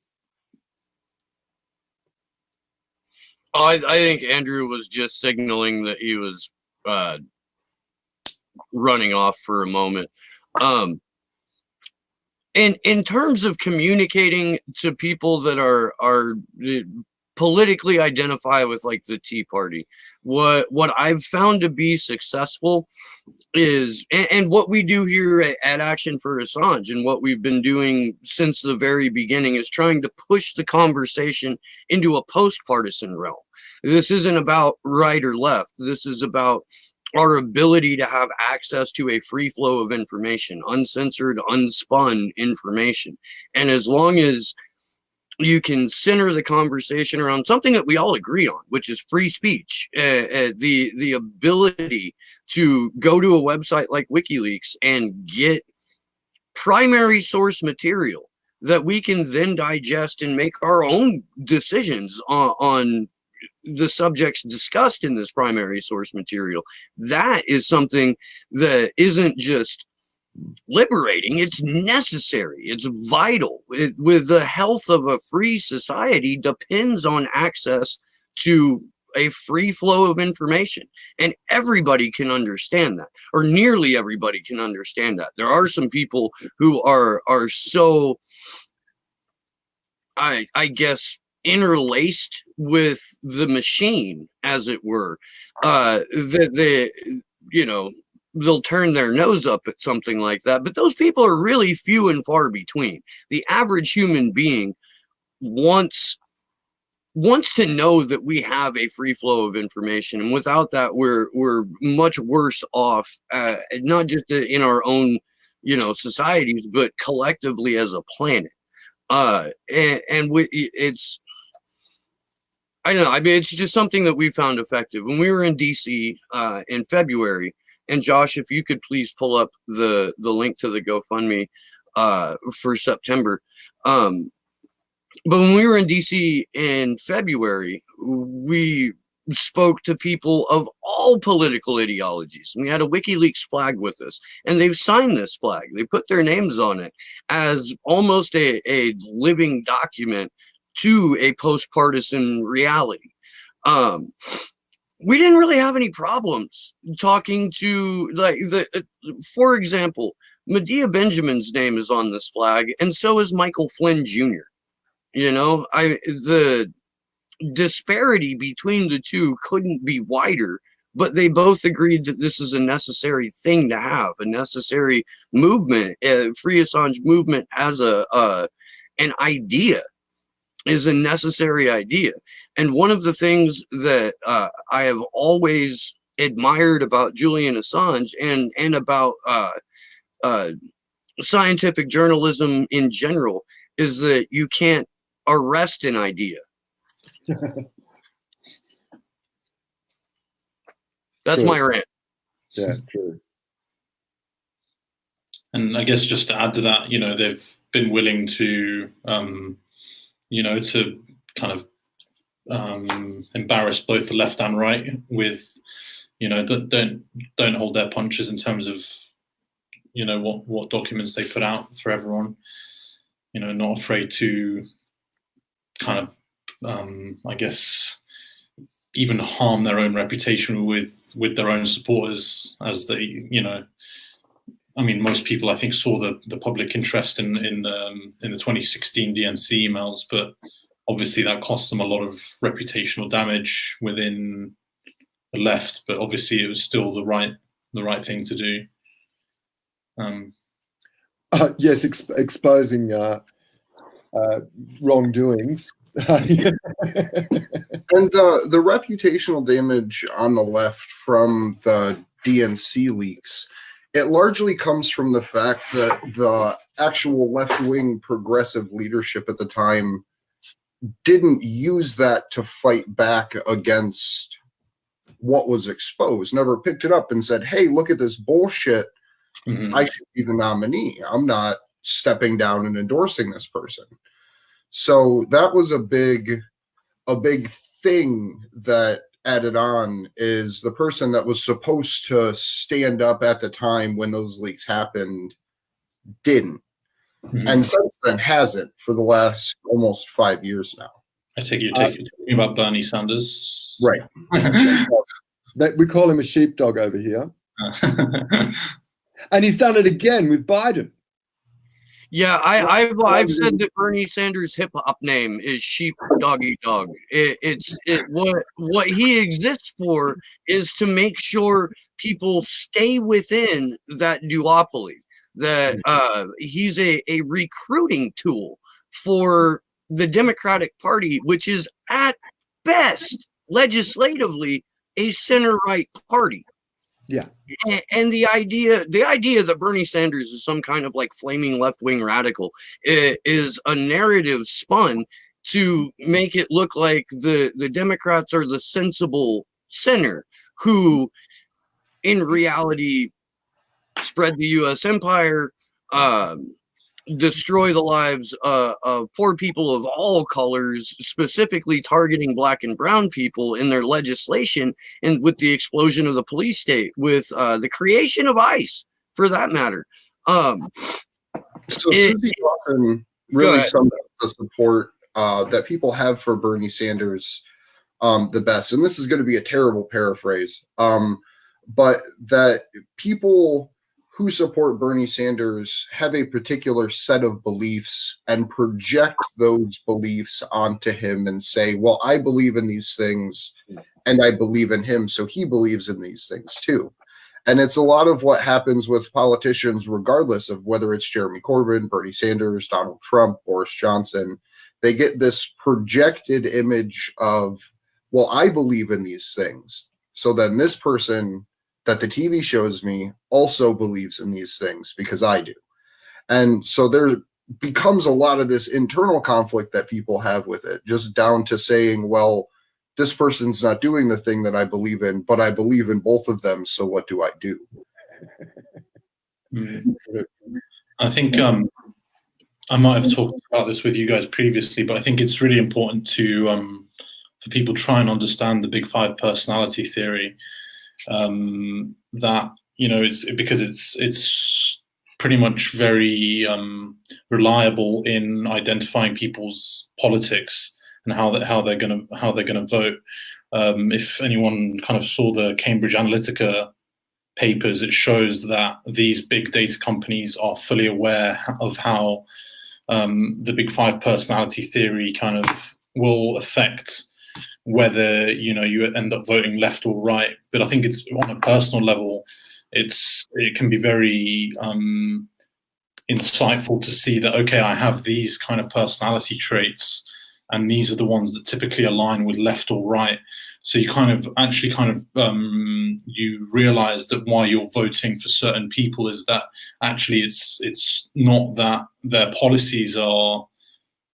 I think Andrew was just signaling that he was running off for a moment. In terms of communicating to people that are politically identify with like the Tea Party, what I've found to be successful is, and what we do here at Action for Assange and what we've been doing since the very beginning, is trying to push the conversation into a post-partisan realm. This isn't about right or left. This is about our ability to have access to a free flow of information, uncensored, unspun information. And as long as you can center the conversation around something that we all agree on, which is free speech, the ability to go to a website like WikiLeaks and get primary source material that we can then digest and make our own decisions on the subjects discussed in this primary source material. That is something that isn't just liberating, it's necessary, it's vital. With the health of a free society depends on access to a free flow of information, and everybody can understand that, or nearly everybody can understand that. There are some people who are so, I guess, interlaced with the machine, as it were, that they, you know, they'll turn their nose up at something like that. But those people are really few and far between. The average human being wants to know that we have a free flow of information, and without that, we're much worse off, not just in our own, you know, societies, but collectively as a planet. It's, I don't know. I mean, it's just something that we found effective. When we were in DC in February, and Josh, if you could please pull up the link to the GoFundMe for September. But when we were in DC in February, we spoke to people of all political ideologies. We had a WikiLeaks flag with us, and they've signed this flag. They put their names on it as almost a living document to a post-partisan reality. We didn't really have any problems talking to, like, for example, Medea Benjamin's name is on this flag, and so is Michael Flynn Jr. You know, the disparity between the two couldn't be wider, but they both agreed that this is a necessary thing to have, a necessary movement. Free Assange movement as an idea is a necessary idea. And one of the things that I have always admired about Julian Assange and about scientific journalism in general is that you can't arrest an idea. That's True. my rant. Yeah, true. And I guess just to add to that, you know, they've been willing to, you know, to kind of embarrass both the left and right with, don't hold their punches in terms of, what documents they put out for everyone. Not afraid to kind of, I guess, even harm their own reputation with their own supporters, as they, most people, I think, saw the public interest in the 2016 DNC emails, but obviously that cost them a lot of reputational damage within the left. But obviously, it was still the right thing to do. Yes, exposing wrongdoings. And the reputational damage on the left from the DNC leaks, it largely comes from the fact that the actual left-wing progressive leadership at the time didn't use that to fight back against what was exposed, never picked it up and said, hey, look at this bullshit. Mm-hmm. I should be the nominee. I'm not stepping down and endorsing this person. So that was a big thing that added on, is the person that was supposed to stand up at the time when those leaks happened didn't. Mm-hmm. And since then hasn't for the last almost 5 years now. I take you're talking about Bernie Sanders. Right. We call him a sheepdog over here. And he's done it again with Biden. Yeah, I've said that Bernie Sanders' hip hop name is Sheep Doggy Dog. What he exists for is to make sure people stay within that duopoly. That he's a recruiting tool for the Democratic Party, which is at best legislatively a center-right party. Yeah. And the idea that Bernie Sanders is some kind of like flaming left-wing radical is a narrative spun to make it look like the Democrats are the sensible center who in reality spread the U.S. empire, destroy the lives of poor people of all colors, specifically targeting black and brown people in their legislation, and with the explosion of the police state, with the creation of ICE, for that matter. So Susie Lawson really summed up the support that people have for Bernie Sanders the best. And this is going to be a terrible paraphrase, but that people who support Bernie Sanders have a particular set of beliefs and project those beliefs onto him and say, well, I believe in these things and I believe in him, so he believes in these things too. And it's a lot of what happens with politicians, regardless of whether it's Jeremy Corbyn, Bernie Sanders, Donald Trump, Boris Johnson. They get this projected image of, well, I believe in these things, so then this person that the TV shows me also believes in these things because I do. And so there becomes a lot of this internal conflict that people have with it, just down to saying, well, this person's not doing the thing that I believe in, but I believe in both of them, so what do I do? I think I might have talked about this with you guys previously, but I think it's really important to for people try and understand the Big Five personality theory. That it's because it's pretty much very reliable in identifying people's politics and how they're gonna vote. If anyone kind of saw the Cambridge Analytica papers, it shows that these big data companies are fully aware of how the Big Five personality theory kind of will affect whether you end up voting left or right. But I think it's on a personal level, it can be very insightful to see that, okay, I have these kind of personality traits, and these are the ones that typically align with left or right. So you you realize that why you're voting for certain people is that actually it's not that their policies are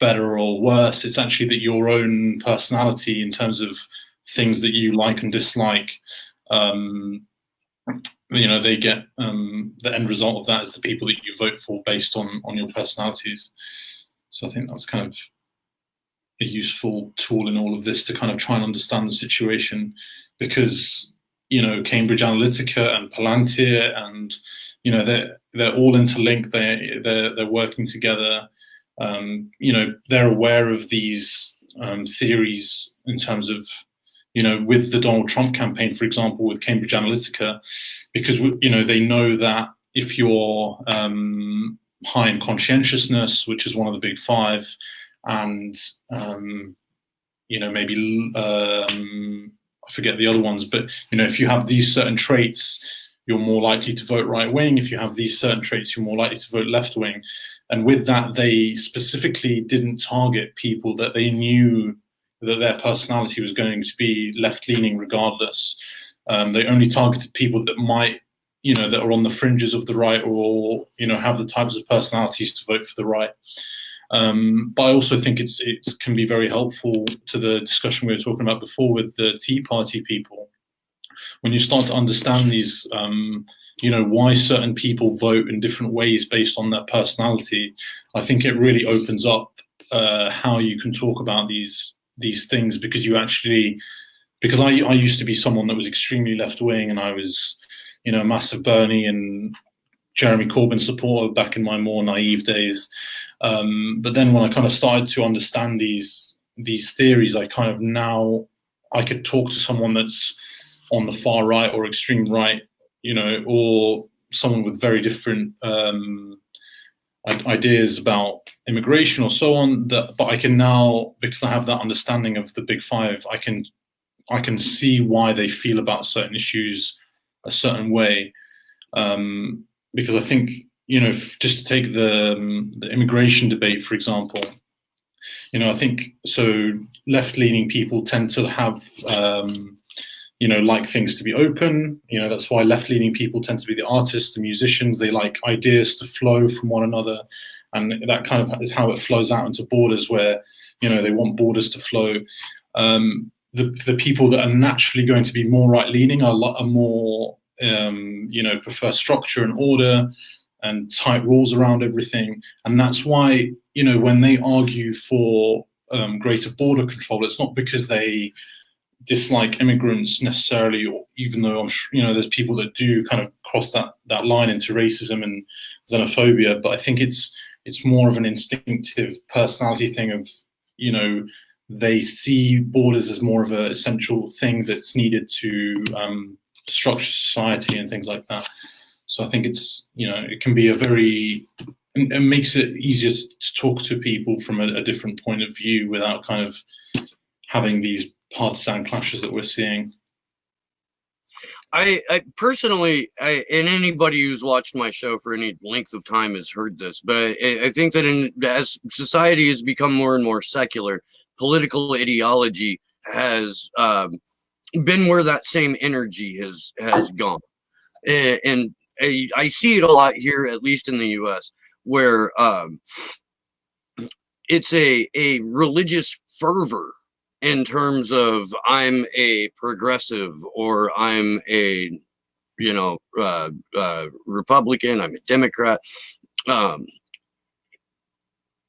better or worse. It's actually that your own personality, in terms of things that you like and dislike, they get the end result of that is the people that you vote for based on your personalities. So I think that's kind of a useful tool in all of this to kind of try and understand the situation, because Cambridge Analytica and Palantir, and they're all interlinked. They're working together. They're aware of these theories in terms of with the Donald Trump campaign, for example, with Cambridge Analytica, because they know that if you're high in conscientiousness, which is one of the big five, and maybe I forget the other ones, but if you have these certain traits, you're more likely to vote right wing. If you have these certain traits, you're more likely to vote left wing. And with that, they specifically didn't target people that they knew that their personality was going to be left leaning regardless. They only targeted people that might, that are on the fringes of the right, or have the types of personalities to vote for the right. But I also think it can be very helpful to the discussion we were talking about before with the Tea Party people. When you start to understand these, why certain people vote in different ways based on their personality, I think it really opens up how you can talk about these things, because I used to be someone that was extremely left wing, and I was, a massive Bernie and Jeremy Corbyn supporter back in my more naive days. But then when I kind of started to understand these theories, I could talk to someone that's on the far right or extreme right, or someone with very different ideas about immigration or so on. But I can now, because I have that understanding of the big five, I can see why they feel about certain issues a certain way. Because I think, just to take the immigration debate, for example, I think so left-leaning people tend to have, like things to be open. That's why left-leaning people tend to be the artists, the musicians. They like ideas to flow from one another. And that kind of is how it flows out into borders, where, they want borders to flow. The people that are naturally going to be more right-leaning are more, prefer structure and order and tight rules around everything. And that's why, when they argue for greater border control, it's not because they dislike immigrants necessarily, or even though I'm sure, there's people that do kind of cross that line into racism and xenophobia. But I think it's more of an instinctive personality thing of, they see borders as more of an essential thing that's needed to structure society and things like that. So I think it's, it can be it makes it easier to talk to people from a different point of view without kind of having these partisan clashes that we're seeing. I personally, and anybody who's watched my show for any length of time has heard this, but I think that as society has become more and more secular, political ideology has been where that same energy has gone. And I see it a lot here, at least in the US, where it's a religious fervor in terms of I'm a progressive, or I'm a Republican, I'm a Democrat.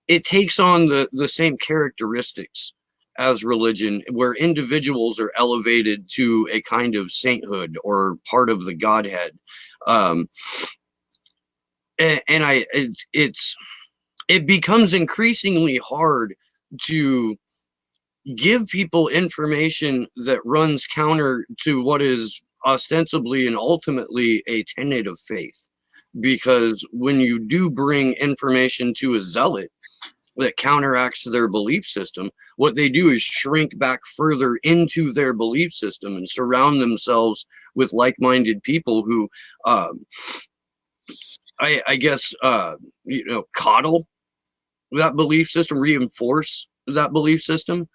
It takes on the same characteristics as religion, where individuals are elevated to a kind of sainthood or part of the Godhead. It becomes increasingly hard to give people information that runs counter to what is ostensibly and ultimately a tenet of faith. Because when you do bring information to a zealot that counteracts their belief system, what they do is shrink back further into their belief system and surround themselves with like-minded people who, I guess, coddle that belief system, reinforce that belief system.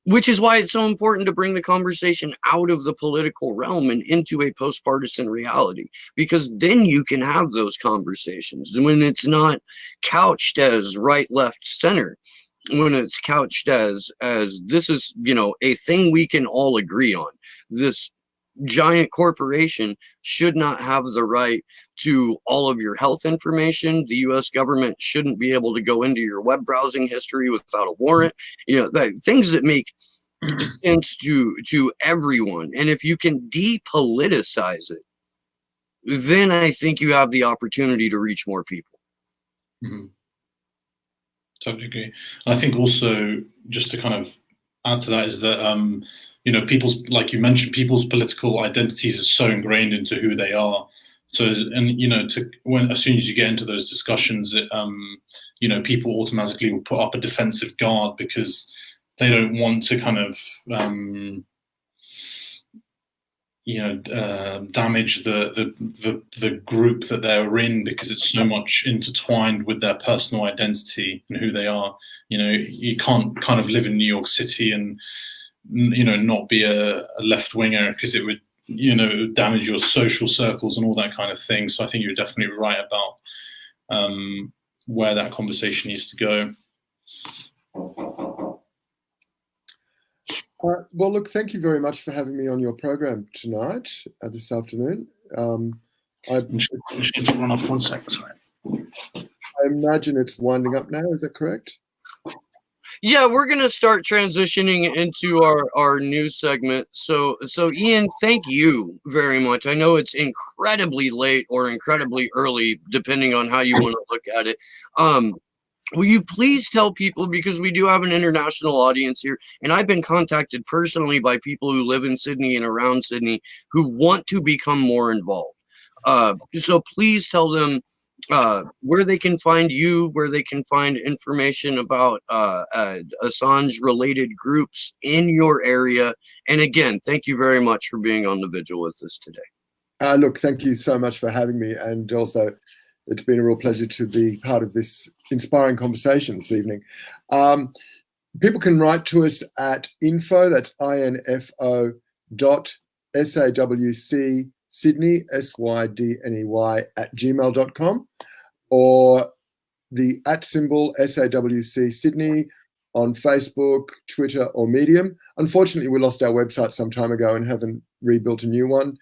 Which is why it's so important to bring the conversation out of the political realm and into a post-partisan reality, because then you can have those conversations. And when it's not couched as right, left, center, when it's couched as this is, a thing we can all agree on, this giant corporation should not have the right to all of your health information. The US government shouldn't be able to go into your web browsing history without a warrant. Things that make sense to everyone. And if you can depoliticize it, then I think you have the opportunity to reach more people. Mm-hmm. Totally agree. And I think also, just to kind of add to that, is that people's, like you mentioned, people's political identities are so ingrained into who they are. So, and as soon as you get into those discussions, people automatically will put up a defensive guard because they don't want to kind of damage the group that they're in, because it's so much intertwined with their personal identity and who they are. You can't kind of live in New York City and not be a left winger, because it would damage your social circles and all that kind of thing. So I think you're definitely right about where that conversation needs to go. Well, look, thank you very much for having me on your program tonight, this afternoon. I should run off 1 second, sorry. I imagine it's winding up now, is that correct? Yeah, we're going to start transitioning into our news segment. So Ian, thank you very much. I know it's incredibly late or incredibly early, depending on how you want to look at it. Will you please tell people, because we do have an international audience here, and I've been contacted personally by people who live in Sydney and around Sydney who want to become more involved. So please tell them where they can find you, where they can find information about Assange-related groups in your area. And again, thank you very much for being on the vigil with us today. Look, thank you so much for having me. And also, it's been a real pleasure to be part of this inspiring conversation this evening. People can write to us at info, that's info, .sawc Sydney, SYDNEY @gmail.com, or the @ SAWC Sydney on Facebook, Twitter, or Medium. Unfortunately, we lost our website some time ago and haven't rebuilt a new one.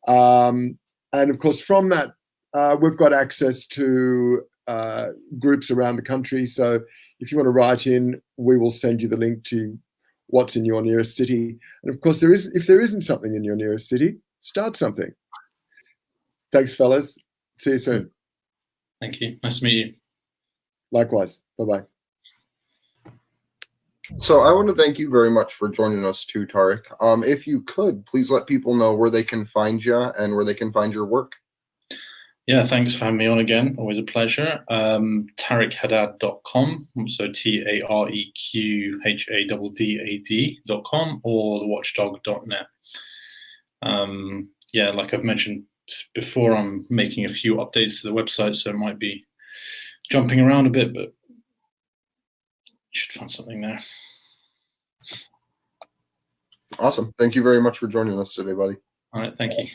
And of course, from that, we've got access to groups around the country. So if you want to write in, we will send you the link to what's in your nearest city. And of course, if there isn't something in your nearest city, start something. Thanks, fellas. See you soon. Thank you. Nice to meet you. Likewise. Bye-bye. So I want to thank you very much for joining us too, Tariq. If you could, please let people know where they can find you and where they can find your work. Yeah, thanks for having me on again. Always a pleasure. TariqHaddad.com, so TAREQHADDAD.com, or thewatchdog.net. Yeah, like I've mentioned before, I'm making a few updates to the website, so it might be jumping around a bit, but you should find something there. Awesome. Thank you very much for joining us today, buddy. All right, thank you.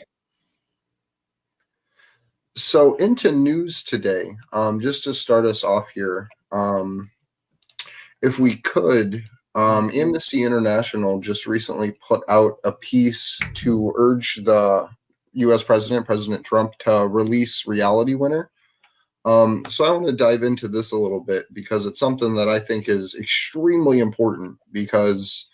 So into news today, just to start us off here, if we could, Amnesty International just recently put out a piece to urge the U.S. President Trump, to release Reality Winner. So I want to dive into this a little bit because it's something that I think is extremely important, because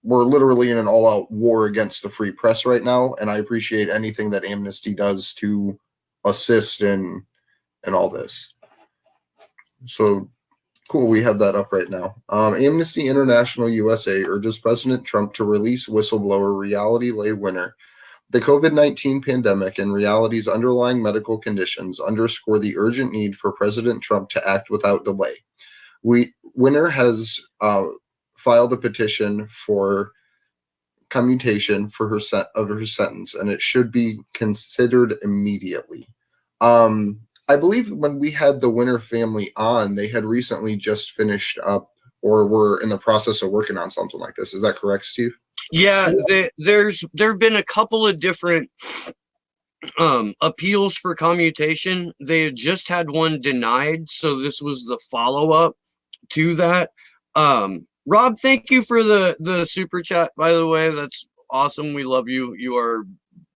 we're literally in an all-out war against the free press right now, and I appreciate anything that Amnesty does to assist in all this. So cool, we have that up right now. Amnesty International USA urges President Trump to release whistleblower Reality Winner. The COVID-19 pandemic and Reality's underlying medical conditions underscore the urgent need for President Trump to act without delay. Winner has filed a petition for commutation for her sentence, and it should be considered immediately. I believe when we had the Winner family on, they had recently just finished up or were in the process of working on something like this. Is that correct, Steve? Yeah, there have been a couple of different appeals for commutation. They had just had one denied, so this was the follow-up to that. Rob, thank you for the super chat, by the way. That's awesome. We love you. You are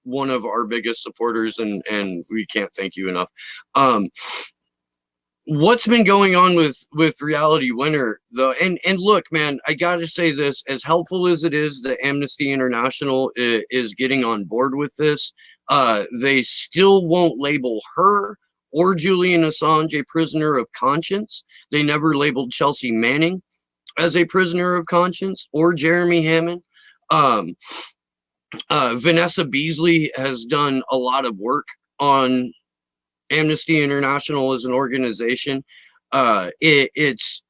one of our biggest supporters, and we can't thank you enough. What's been going on with Reality Winner though, and look, man, I gotta say this, as helpful as it is that Amnesty International is getting on board with this, they still won't label her or Julian Assange a prisoner of conscience. They never labeled Chelsea Manning as a prisoner of conscience, or Jeremy Hammond. Vanessa Beasley has done a lot of work on Amnesty International as an organization. It's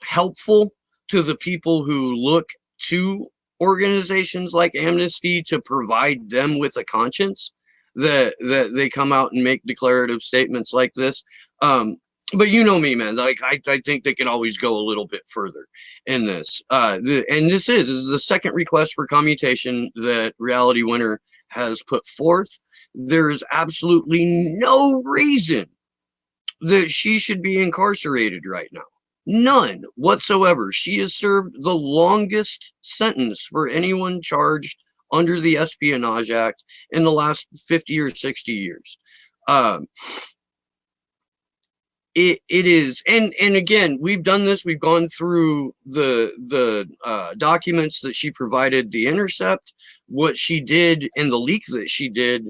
helpful to the people who look to organizations like Amnesty to provide them with a conscience, that they come out and make declarative statements like this. But you know me, man, like I think they can always go a little bit further in this. And this is the second request for commutation that Reality Winner has put forth. There's absolutely no reason that she should be incarcerated right now. None whatsoever. She has served the longest sentence for anyone charged under the Espionage Act in the last 50 or 60 years. It is, and again, we've done this. We've gone through the documents that she provided The Intercept. What she did in the leak that she did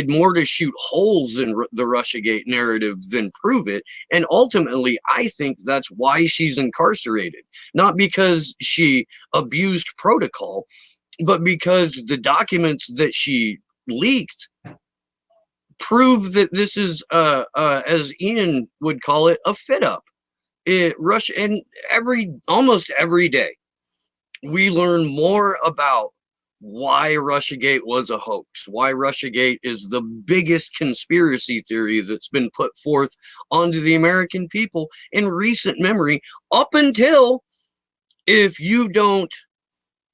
more to shoot holes in the Russiagate narrative than prove it. And ultimately, I think that's why she's incarcerated, not because she abused protocol, but because the documents that she leaked prove that this is, as Ian would call it, a fit up. Russia, and almost every day, we learn more about why Russiagate was a hoax, why Russiagate is the biggest conspiracy theory that's been put forth onto the American people in recent memory, up until, if you don't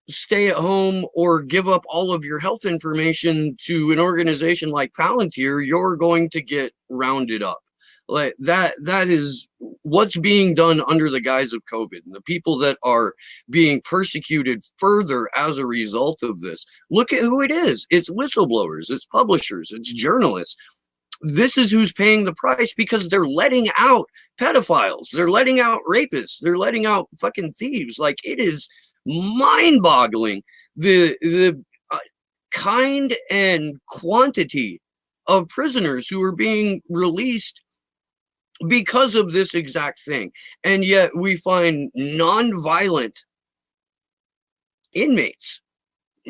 stay at home or give up all of your health information to an organization like Palantir, you're going to get rounded up. Like that is what's being done under the guise of COVID, and the people that are being persecuted further as a result of this. Look at who it is. It's whistleblowers, it's publishers, it's journalists. This is who's paying the price, because they're letting out pedophiles, they're letting out rapists, they're letting out fucking thieves. Like, it is mind-boggling the kind and quantity of prisoners who are being released because of this exact thing. And yet we find non-violent inmates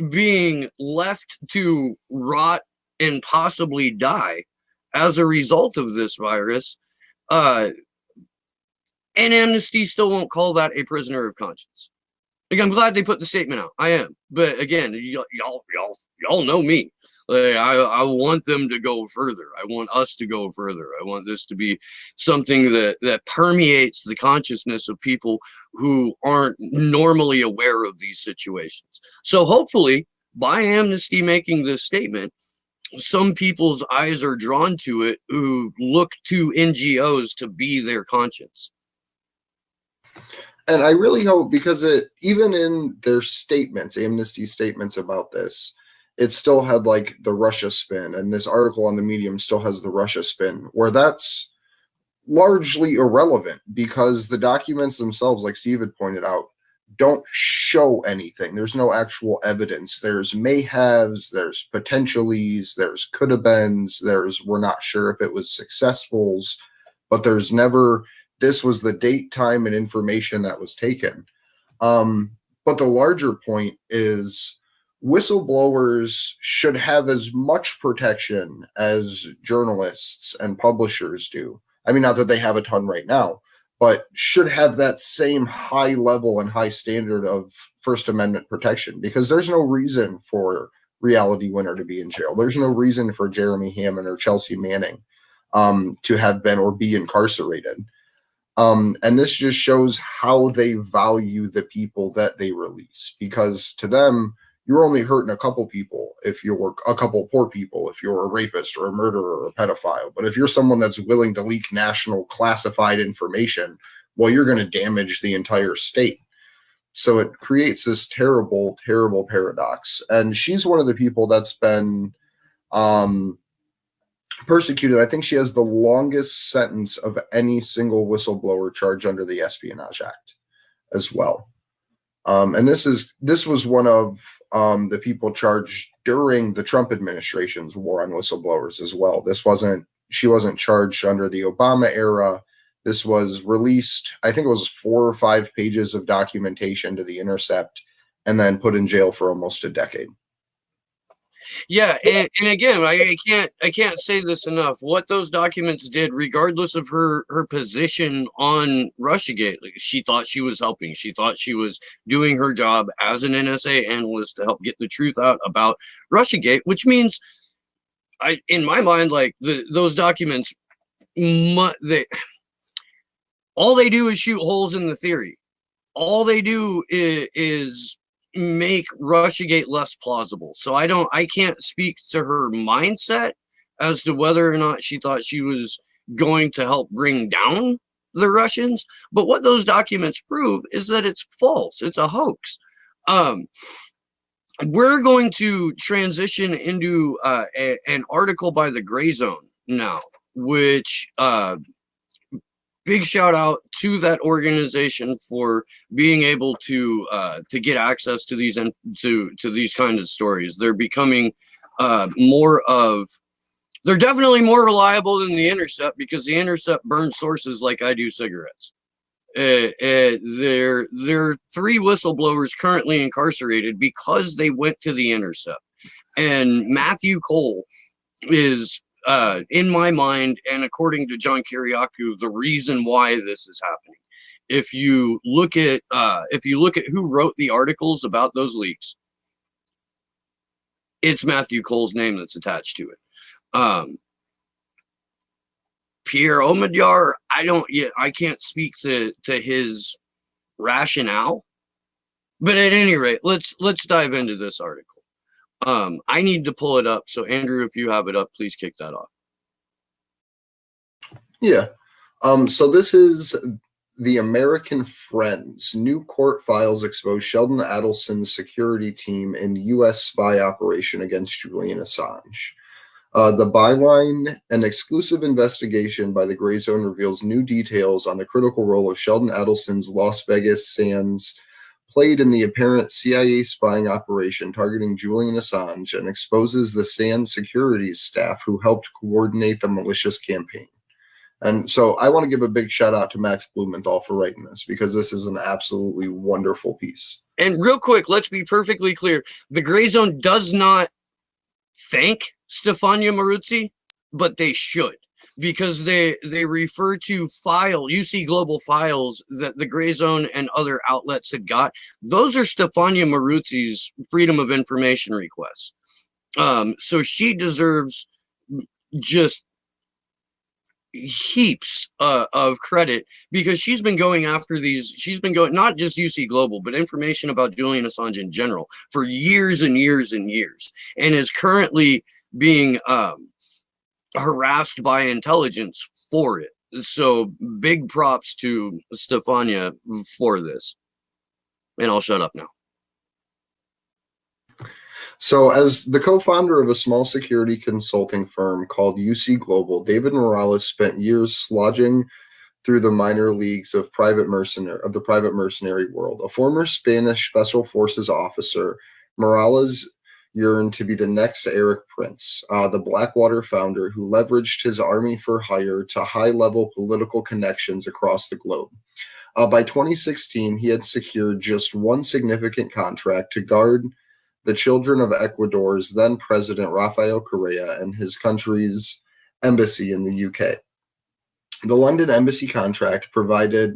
being left to rot and possibly die as a result of this virus. And Amnesty still won't call that a prisoner of conscience. Like, I'm glad they put the statement out. I am. But again, y'all know me. Like, I want them to go further. I want us to go further. I want this to be something that permeates the consciousness of people who aren't normally aware of these situations. So hopefully, by Amnesty making this statement, some people's eyes are drawn to it who look to NGOs to be their conscience. And I really hope, because even in their statements, Amnesty statements about this, it still had like the Russia spin, and this article on the Medium still has the Russia spin, where that's largely irrelevant, because the documents themselves, like Steve had pointed out, don't show anything. There's no actual evidence. There's may-haves, there's potentiallys, there's could-have-beens, there's we're not sure if it was successfuls, but there's never, this was the date, time, and information that was taken. But the larger point is, whistleblowers should have as much protection as journalists and publishers do. I mean, not that they have a ton right now, but should have that same high level and high standard of First Amendment protection, because there's no reason for Reality Winner to be in jail. There's no reason for Jeremy Hammond or Chelsea Manning to have been or be incarcerated. And this just shows how they value the people that they release, because to them, you're only hurting a couple people if you're a couple poor people, if you're a rapist or a murderer or a pedophile. But if you're someone that's willing to leak national classified information, well, you're going to damage the entire state. So it creates this terrible, terrible paradox. And she's one of the people that's been persecuted. I think she has the longest sentence of any single whistleblower charged under the Espionage Act as well. And this was one of the people charged during the Trump administration's war on whistleblowers as well. She wasn't charged under the Obama era. This was released, I think it was 4 or 5 pages of documentation to The Intercept, and then put in jail for almost a decade. Yeah, and again, I can't say this enough. What those documents did, regardless of her position on Russiagate, like, she thought she was helping. She thought she was doing her job as an NSA analyst to help get the truth out about Russiagate, which means, in my mind, like those documents, all they do is shoot holes in the theory. All they do is make Russiagate less plausible. So I can't speak to her mindset as to whether or not she thought she was going to help bring down the Russians. But what those documents prove is that it's false. It's a hoax. We're going to transition into an article by the Gray Zone now, which big shout out to that organization for being able to get access to these and to these kinds of stories. They're becoming they're definitely more reliable than the Intercept, because the Intercept burns sources like I do cigarettes. There are 3 whistleblowers currently incarcerated because they went to the Intercept, and Matthew Cole is, in my mind, and according to John Kiriakou, the reason why this is happening. If you look at who wrote the articles about those leaks, it's Matthew Cole's name that's attached to it. Pierre Omidyar, I can't speak to his rationale, but at any rate, let's dive into this article. I need to pull it up. So Andrew, if you have it up, please kick that off. Yeah. So this is the American Friends. New court files expose Sheldon Adelson's security team in U.S. spy operation against Julian Assange. The byline: an exclusive investigation by the Gray Zone reveals new details on the critical role of Sheldon Adelson's Las Vegas Sands played in the apparent CIA spying operation targeting Julian Assange, and exposes the Sands securities staff who helped coordinate the malicious campaign. And so I want to give a big shout out to Max Blumenthal for writing this, because this is an absolutely wonderful piece. And real quick, let's be perfectly clear. The Gray Zone does not thank Stefania Maruzzi, but they should, because they refer to UC Global files that the Gray Zone and other outlets had got. Those are Stefania Maruzzi's Freedom of Information requests. So she deserves just heaps of credit, because she's been going after these. She's been going, not just UC Global, but information about Julian Assange in general for years and years and years, and is currently being harassed by intelligence for it. So big props to Stefania for this. And I'll shut up now. So, as the co-founder of a small security consulting firm called UC Global, David Morales spent years slogging through the minor leagues of the private mercenary world. A former Spanish Special Forces officer, Morales yearned to be the next Erik Prince, the Blackwater founder who leveraged his army for hire to high-level political connections across the globe. By 2016, he had secured just one significant contract to guard the children of Ecuador's then President Rafael Correa and his country's embassy in the UK. The London embassy contract provided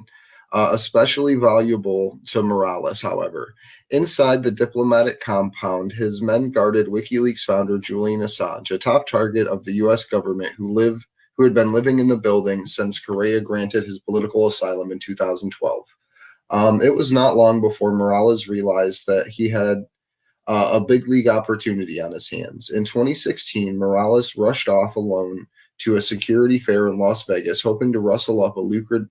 especially valuable to Morales, however. Inside the diplomatic compound, his men guarded WikiLeaks founder Julian Assange, a top target of the U.S. government who had been living in the building since Correa granted his political asylum in 2012. It was not long before Morales realized that he had a big league opportunity on his hands. In 2016, Morales rushed off alone to a security fair in Las Vegas, hoping to rustle up lucrative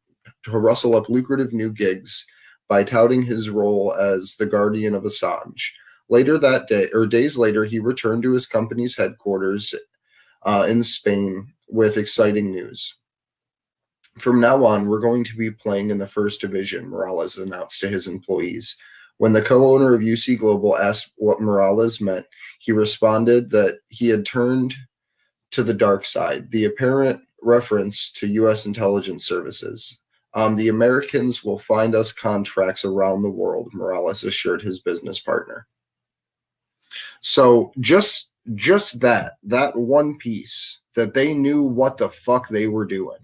new gigs by touting his role as the guardian of Assange. Later that day, or days later, he returned to his company's headquarters in Spain with exciting news. From now on, we're going to be playing in the first division, Morales announced to his employees. When the co-owner of UC Global asked what Morales meant, he responded that he had turned to the dark side, the apparent reference to U.S. intelligence services. The Americans will find us contracts around the world, Morales assured his business partner. So just that one piece, that they knew what the fuck they were doing,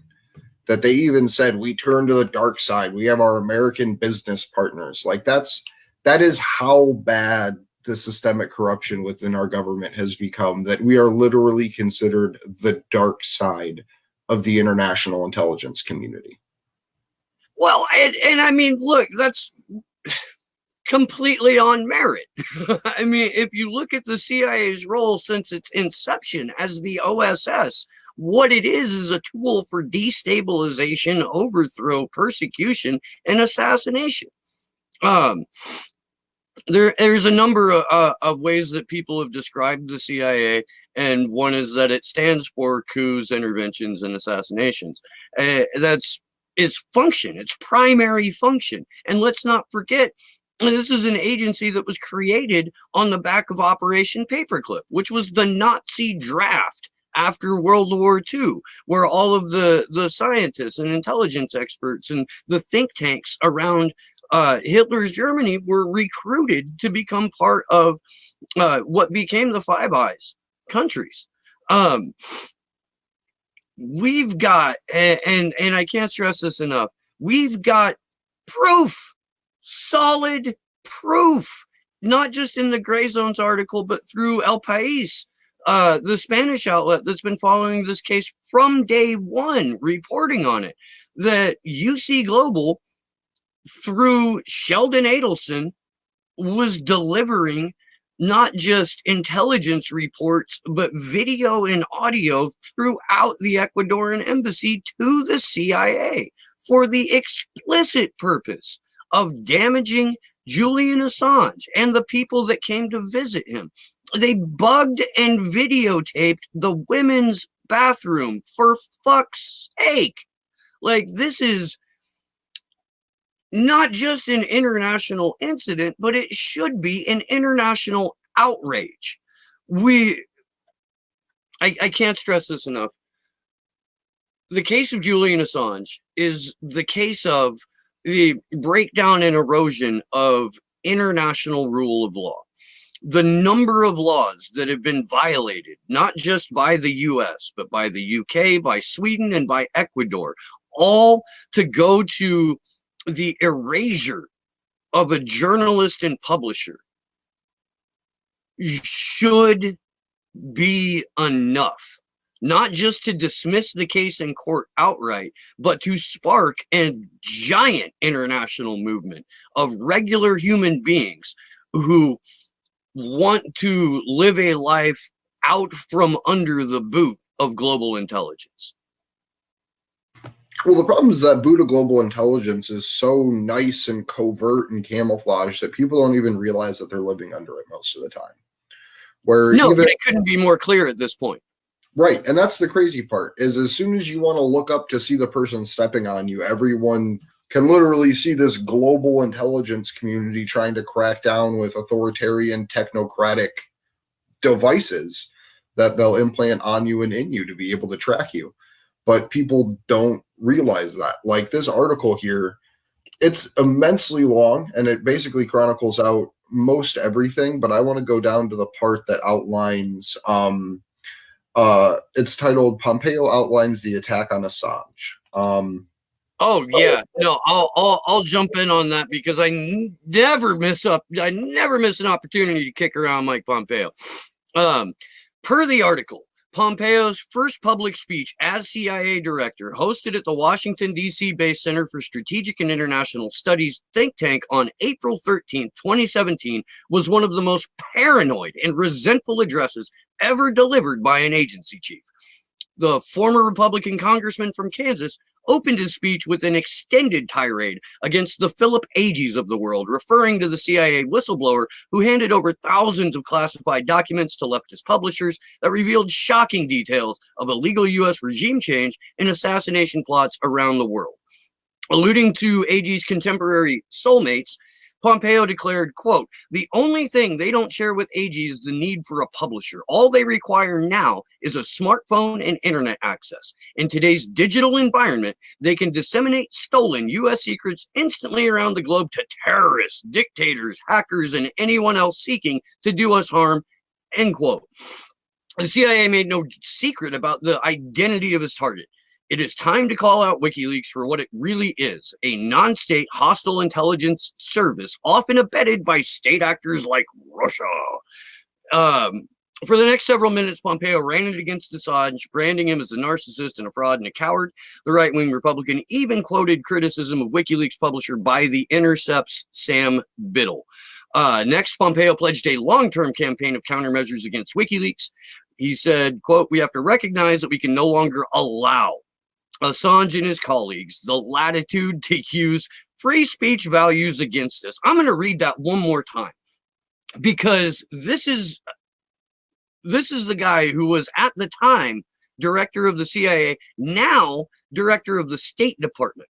that they even said, we turn to the dark side, we have our American business partners. Like that is how bad the systemic corruption within our government has become, that we are literally considered the dark side of the international intelligence community. Well, and I mean, look, that's completely on merit. I mean, if you look at the CIA's role since its inception as the OSS, what it is a tool for destabilization, overthrow, persecution, and assassination. There's a number of ways that people have described the CIA, and one is that it stands for coups, interventions, and assassinations. That's its function, its primary function. And let's not forget, this is an agency that was created on the back of Operation Paperclip, which was the Nazi draft after World War II, where all of the scientists and intelligence experts and the think tanks around Hitler's Germany were recruited to become part of what became the Five Eyes countries. We've got, and I can't stress this enough, we've got proof, solid proof, not just in the Gray Zones article, but through El País, the Spanish outlet that's been following this case from day one, reporting on it, that UC Global, through Sheldon Adelson, was delivering not just intelligence reports, but video and audio throughout the Ecuadorian embassy to the CIA for the explicit purpose of damaging Julian Assange and the people that came to visit him. They bugged and videotaped the women's bathroom, for fuck's sake. Like, this is not just an international incident, but it should be an international outrage. I can't stress this enough. The case of Julian Assange is the case of the breakdown and erosion of international rule of law. The number of laws that have been violated, not just by the US, but by the UK, by Sweden, and by Ecuador, all to go to the erasure of a journalist and publisher, should be enough, not just to dismiss the case in court outright, but to spark a giant international movement of regular human beings who want to live a life out from under the boot of global intelligence. Well, the problem is that boot of global intelligence is so nice and covert and camouflaged that people don't even realize that they're living under it most of the time. Where no, even, but it couldn't be more clear at this point. Right, and that's the crazy part, is as soon as you want to look up to see the person stepping on you, everyone can literally see this global intelligence community trying to crack down with authoritarian technocratic devices that they'll implant on you and in you to be able to track you. But people don't realize that. Like this article here, it's immensely long and it basically chronicles out most everything, but I want to go down to the part that outlines it's titled "Pompeo Outlines the Attack on Assange." Oh yeah, no, I'll jump in on that because I never miss an opportunity to kick around Mike Pompeo. Per the article, Pompeo's first public speech as CIA director, hosted at the Washington, D.C. based Center for Strategic and International Studies think tank on April 13, 2017, was one of the most paranoid and resentful addresses ever delivered by an agency chief. The former Republican congressman from Kansas opened his speech with an extended tirade against the Philip Agees of the world, referring to the CIA whistleblower who handed over thousands of classified documents to leftist publishers that revealed shocking details of illegal U.S. regime change and assassination plots around the world. Alluding to Agee's contemporary soulmates, Pompeo declared, quote, "The only thing they don't share with Agee is the need for a publisher. All they require now is a smartphone and internet access. In today's digital environment, they can disseminate stolen U.S. secrets instantly around the globe to terrorists, dictators, hackers, and anyone else seeking to do us harm," end quote. The CIA made no secret about the identity of its target. It is time to call out WikiLeaks for what it really is, a non-state hostile intelligence service, often abetted by state actors like Russia. For the next several minutes, Pompeo ran it against Assange, branding him as a narcissist and a fraud and a coward. The right-wing Republican even quoted criticism of WikiLeaks publisher By the Intercept's Sam Biddle. Next, Pompeo pledged a long-term campaign of countermeasures against WikiLeaks. He said, quote, "We have to recognize that we can no longer allow Assange and his colleagues the latitude to use free speech values against us." I'm going to read that one more time, because this is the guy who was at the time director of the CIA, now director of the State Department.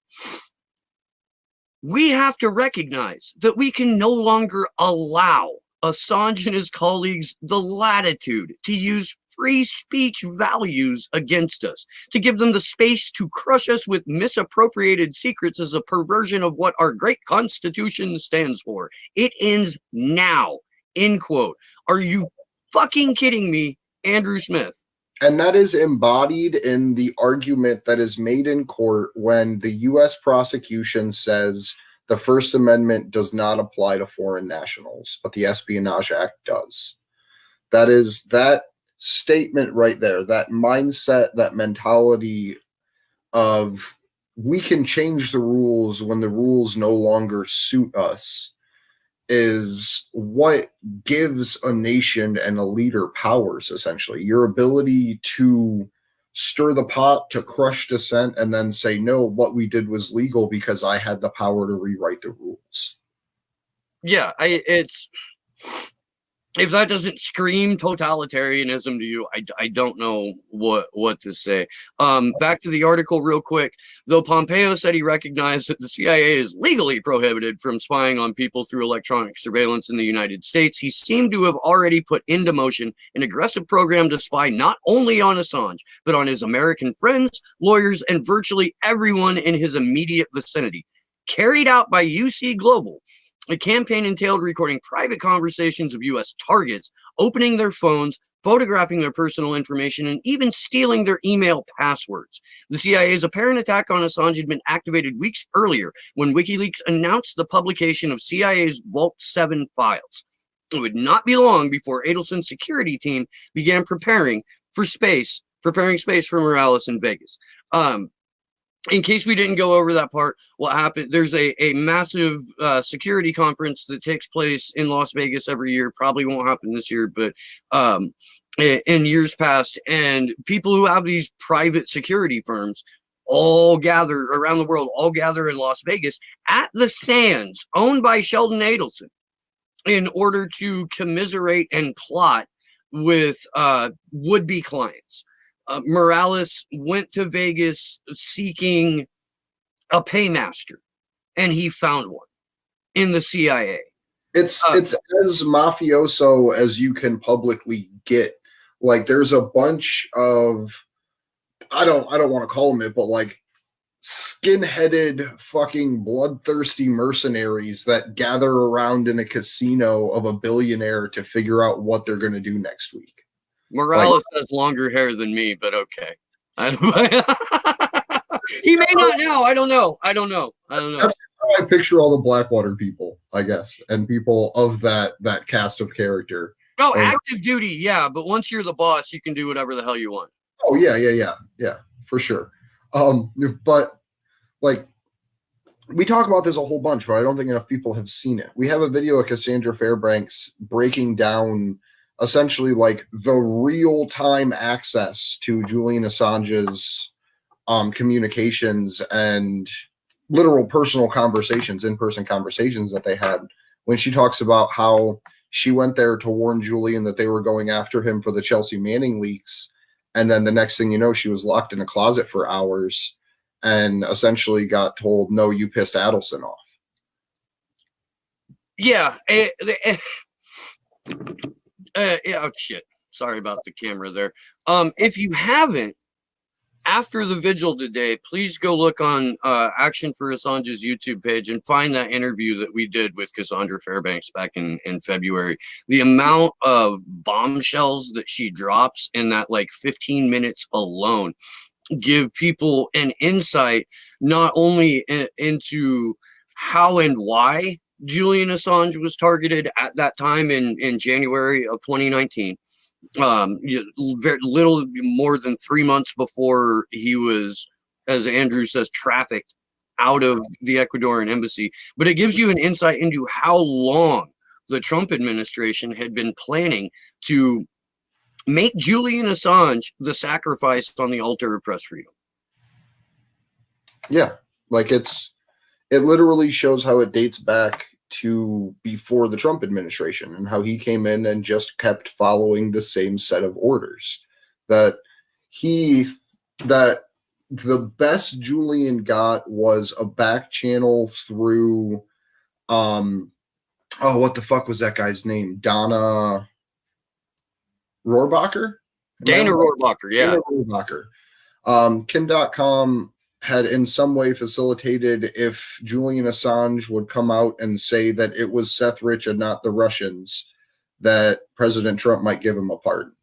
We have to recognize that we can no longer allow Assange and his colleagues the latitude to use free speech values against us, to give them the space to crush us with misappropriated secrets as a perversion of what our great Constitution stands for. It ends now, end quote. Are you fucking kidding me, Andrew Smith? And that is embodied in the argument that is made in court when the U.S. prosecution says the First Amendment does not apply to foreign nationals, but the Espionage Act does. That statement right there, that mindset, that mentality of we can change the rules when the rules no longer suit us, is what gives a nation and a leader powers, essentially. Your ability to stir the pot, to crush dissent, and then say, no, what we did was legal because I had the power to rewrite the rules. Yeah, if that doesn't scream totalitarianism to you, I don't know what to say. Back to the article real quick. Though Pompeo said he recognized that the CIA is legally prohibited from spying on people through electronic surveillance in the United States, he seemed to have already put into motion an aggressive program to spy not only on Assange, but on his American friends, lawyers, and virtually everyone in his immediate vicinity. Carried out by UC Global, the campaign entailed recording private conversations of U.S. targets, opening their phones, photographing their personal information, and even stealing their email passwords. The CIA's apparent attack on Assange had been activated weeks earlier when WikiLeaks announced the publication of CIA's Vault 7 files. It would not be long before Adelson's security team began preparing space for Morales in Vegas. In case we didn't go over that part, what happened, there's a massive security conference that takes place in Las Vegas every year. Probably won't happen this year, but in years past. And people who have these private security firms all gather around the world, all gather in Las Vegas at the Sands, owned by Sheldon Adelson, in order to commiserate and plot with would-be clients. Morales went to Vegas seeking a paymaster, and he found one in the CIA. It's as mafioso as you can publicly get. Like, there's a bunch of, I don't want to call them it, but like skin-headed fucking bloodthirsty mercenaries that gather around in a casino of a billionaire to figure out what they're going to do next week. Morales has longer hair than me, but okay. He may not now. I don't know. That's how I picture all the Blackwater people, I guess, and people of that cast of character. No, active duty, yeah, but once you're the boss, you can do whatever the hell you want. Oh yeah, for sure. But like, we talk about this a whole bunch, but I don't think enough people have seen it. We have a video of Cassandra Fairbanks breaking down essentially like the real-time access to Julian Assange's communications and literal personal conversations, in-person conversations that they had, when she talks about how she went there to warn Julian that they were going after him for the Chelsea Manning leaks. And then the next thing you know, she was locked in a closet for hours and essentially got told, no, you pissed Adelson off. Yeah. Oh, shit. Sorry about the camera there. If you haven't, after the vigil today, please go look on Action for Assange's YouTube page and find that interview that we did with Cassandra Fairbanks back in February. The amount of bombshells that she drops in that like 15 minutes alone give people an insight not only into how and why Julian Assange was targeted at that time in January of 2019. Very little more than 3 months before he was, as Andrew says, trafficked out of the Ecuadorian embassy. But it gives you an insight into how long the Trump administration had been planning to make Julian Assange the sacrifice on the altar of press freedom. Yeah, like it literally shows how it dates back to before the Trump administration and how he came in and just kept following the same set of orders. That the best Julian got was a back channel through what the fuck was that guy's name? Dana Rohrabacher? Dana Rohrabacher, yeah. Dana Rohrabacher. Kim.com had in some way facilitated if Julian Assange would come out and say that it was Seth Rich and not the Russians, that President Trump might give him a pardon.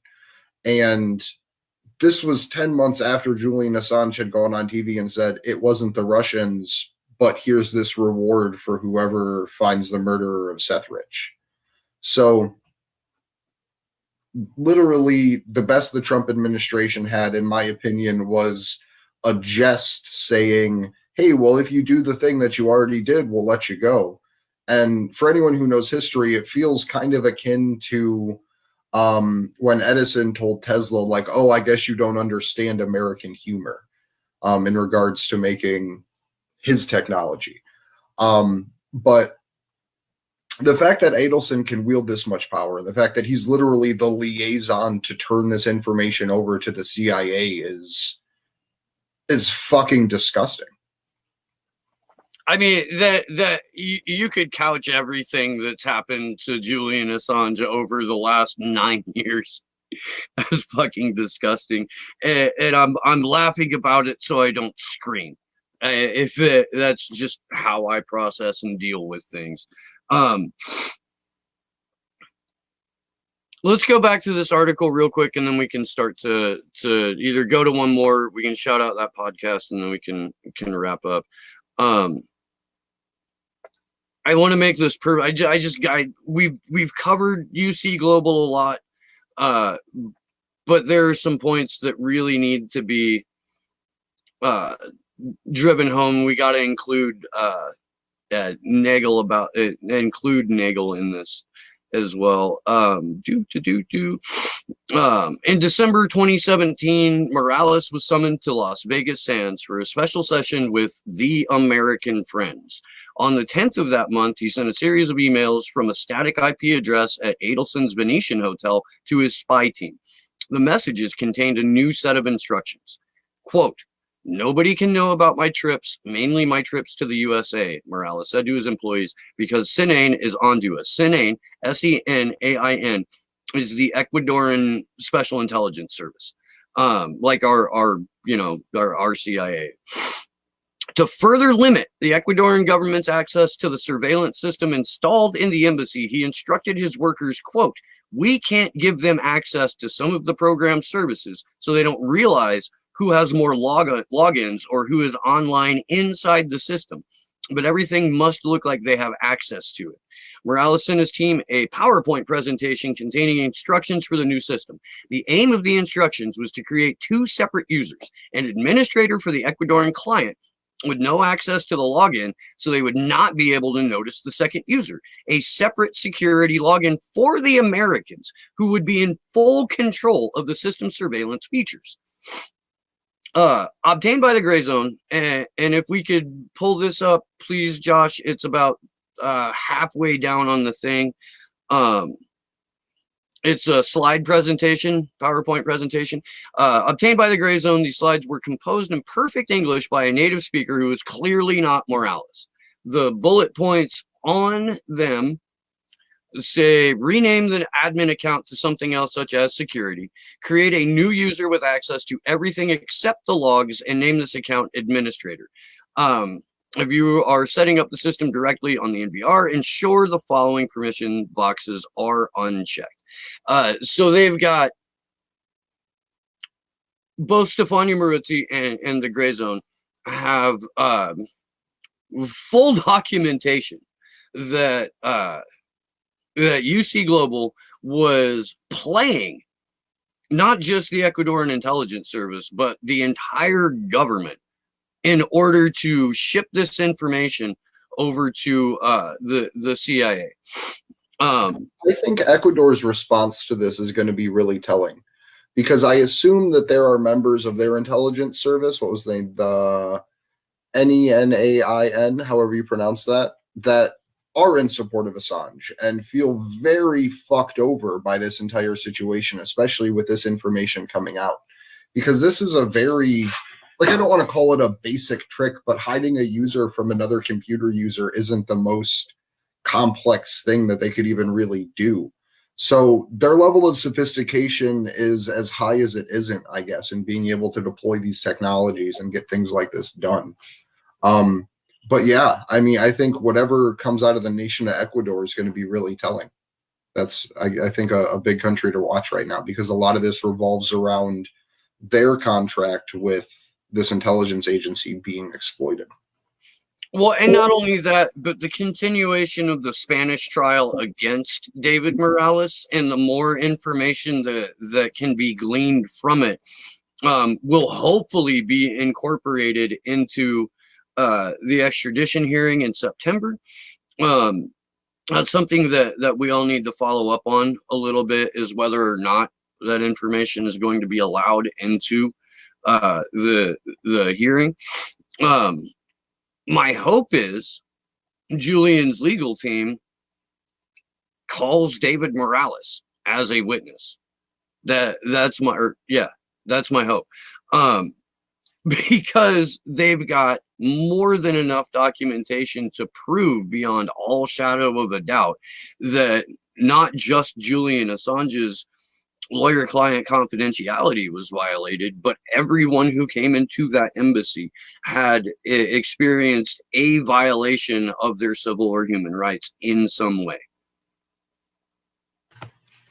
And this was 10 months after Julian Assange had gone on TV and said it wasn't the Russians, but here's this reward for whoever finds the murderer of Seth Rich. So literally the best the Trump administration had, in my opinion, was a jest saying, hey, well, if you do the thing that you already did, we'll let you go. And for anyone who knows history, it feels kind of akin to when Edison told Tesla, like, oh, I guess you don't understand American humor in regards to making his technology. But the fact that Adelson can wield this much power, and the fact that he's literally the liaison to turn this information over to the CIA is fucking disgusting. I mean, that you could couch everything that's happened to Julian Assange over the last 9 years as fucking disgusting, and I'm laughing about it so I don't scream. That's just how I process and deal with things. Let's go back to this article real quick, and then we can start to either go to one more. We can shout out that podcast, and then we can wrap up. I want to make this we've covered UC Global a lot, but there are some points that really need to be driven home. We got to include Nagel include Nagel in this as well. In December 2017, Morales was summoned to Las Vegas Sands for a special session with the American Friends. On the 10th of that month, he sent a series of emails from a static IP address at Adelson's Venetian Hotel to his spy team. The messages contained a new set of instructions. Quote, "Nobody can know about my trips, mainly my trips to the USA," Morales said to his employees, because SINAIN is onto us. SINAIN, SENAIN, is the Ecuadorian Special Intelligence Service, like our CIA. To further limit the Ecuadorian government's access to the surveillance system installed in the embassy, he instructed his workers, quote, "We can't give them access to some of the program services so they don't realize who has more logins or who is online inside the system, but everything must look like they have access to it." Morales sent his team a PowerPoint presentation containing instructions for the new system. The aim of the instructions was to create two separate users, an administrator for the Ecuadorian client with no access to the login, so they would not be able to notice the second user, a separate security login for the Americans who would be in full control of the system surveillance features. obtained by the Gray Zone. And if we could pull this up, please, Josh, it's about halfway down on the thing. It's a slide presentation, PowerPoint presentation. Obtained by the Gray Zone, these slides were composed in perfect English by a native speaker who is clearly not Morales. The bullet points on them say rename the admin account to something else such as security, create a new user with access to everything except the logs, and name this account administrator. If you are setting up the system directly on the NVR, ensure the following permission boxes are unchecked. So they've got both Stefania Maruzzi and the Gray Zone have full documentation that that UC Global was playing not just the Ecuadorian intelligence service, but the entire government in order to ship this information over to the CIA. I think Ecuador's response to this is going to be really telling, because I assume that there are members of their intelligence service, what was the NENAIN, however you pronounce that are in support of Assange and feel very fucked over by this entire situation, especially with this information coming out. Because this is a very, like, I don't want to call it a basic trick, but hiding a user from another computer user isn't the most complex thing that they could even really do. So their level of sophistication is as high as it isn't, I guess, in being able to deploy these technologies and get things like this done. But yeah, I mean, I think whatever comes out of the nation of Ecuador is going to be really telling. That's, I think, a big country to watch right now, because a lot of this revolves around their contract with this intelligence agency being exploited. Well, and not only that, but the continuation of the Spanish trial against David Morales and the more information that can be gleaned from it will hopefully be incorporated into the extradition hearing in September. That's something that we all need to follow up on a little bit, is whether or not that information is going to be allowed into the hearing. My hope is Julian's legal team calls David Morales as a witness. That's my hope. Because they've got more than enough documentation to prove beyond all shadow of a doubt that not just Julian Assange's lawyer-client confidentiality was violated, but everyone who came into that embassy had experienced a violation of their civil or human rights in some way.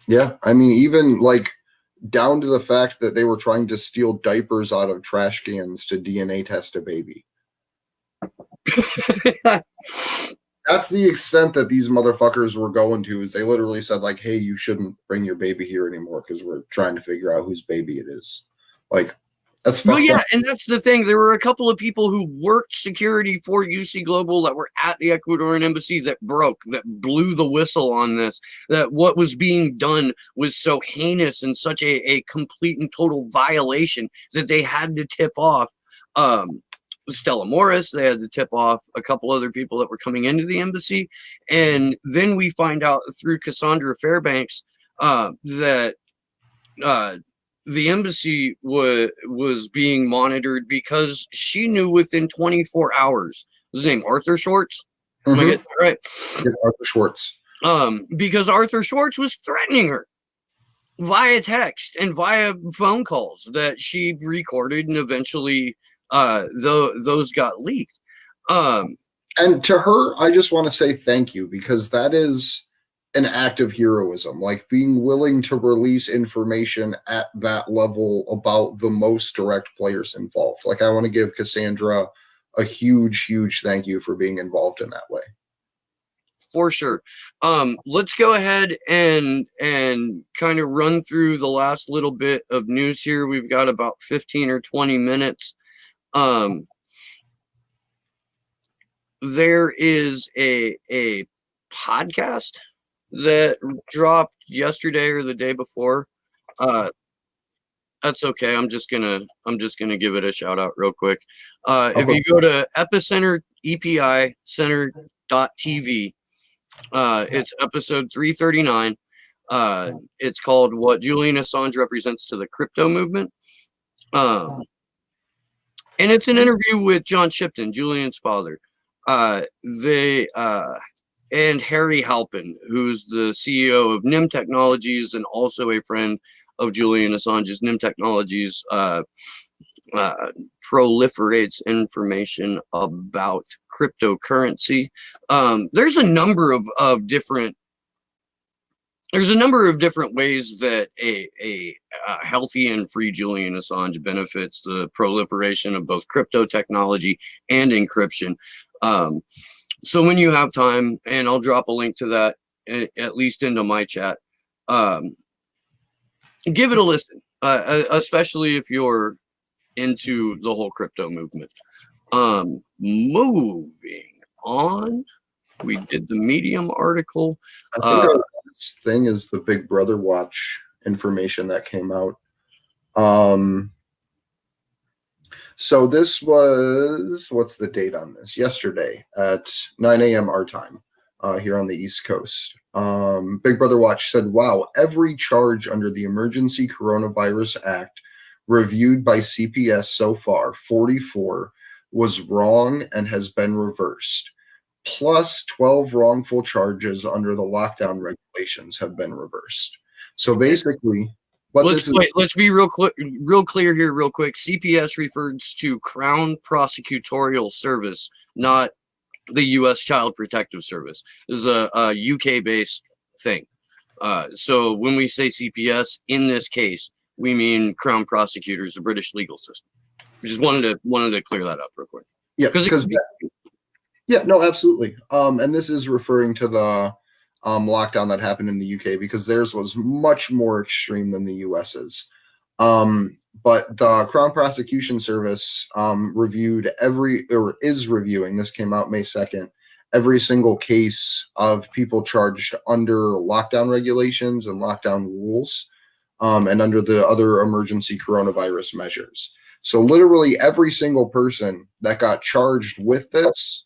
Yeah, I mean, even like down to the fact that they were trying to steal diapers out of trash cans to DNA test a baby. That's the extent that these motherfuckers were going to, is they literally said, like, hey, you shouldn't bring your baby here anymore because we're trying to figure out whose baby it is. Like, that's fucked up. And that's the thing. There were a couple of people who worked security for UC Global that were at the Ecuadorian embassy that blew the whistle on this, that what was being done was so heinous and such a complete and total violation that they had to tip off Stella Morris. They had to tip off a couple other people that were coming into the embassy. And then we find out through Cassandra Fairbanks that the embassy was being monitored because she knew within 24 hours. Was his name Arthur Schwartz? Am I getting that right? Yeah, Arthur Schwartz. Because Arthur Schwartz was threatening her via text and via phone calls that she recorded, and eventually those got leaked. And to her, I just want to say thank you, because that is an act of heroism, like being willing to release information at that level about the most direct players involved. Like, I want to give Cassandra a huge, huge thank you for being involved in that way. For sure. Let's go ahead and kind of run through the last little bit of news here. We've got about 15 or 20 minutes. There is a podcast that dropped yesterday or the day before. That's okay. I'm just gonna give it a shout out real quick. If you go to Epicenter EPI Center.tv, it's episode 339. It's called "What Julian Assange Represents to the Crypto Movement," and it's an interview with John Shipton, Julian's father. They and Harry Halpin, who's the CEO of NIM Technologies and also a friend of Julian Assange's. NIM Technologies proliferates information about cryptocurrency. There's a number of different ways that a healthy and free Julian Assange benefits the proliferation of both crypto technology and encryption. So when you have time, and I'll drop a link to that at least into my chat, give it a listen, especially if you're into the whole crypto movement. Moving on, we did the Medium article. I think our last thing is the Big Brother Watch information that came out. So this was, what's the date on this? Yesterday at 9 a.m. our time here on the East Coast. Big Brother Watch said, wow, every charge under the Emergency Coronavirus Act reviewed by CPS so far, 44, was wrong and has been reversed. Plus 12 wrongful charges under the lockdown regulations have been reversed. So basically, let's be real clear here real quick. CPS refers to Crown Prosecutorial Service, not the U.S. Child Protective Service. This is a UK-based thing. So when we say CPS, in this case, we mean Crown Prosecutors, the British legal system. Just wanted to clear that up real quick. Yeah, because yeah, no, absolutely. And this is referring to the lockdown that happened in the UK, because theirs was much more extreme than the US's. But the Crown Prosecution Service is reviewing, this came out May 2nd, every single case of people charged under lockdown regulations and lockdown rules, and under the other emergency coronavirus measures. So literally every single person that got charged with this,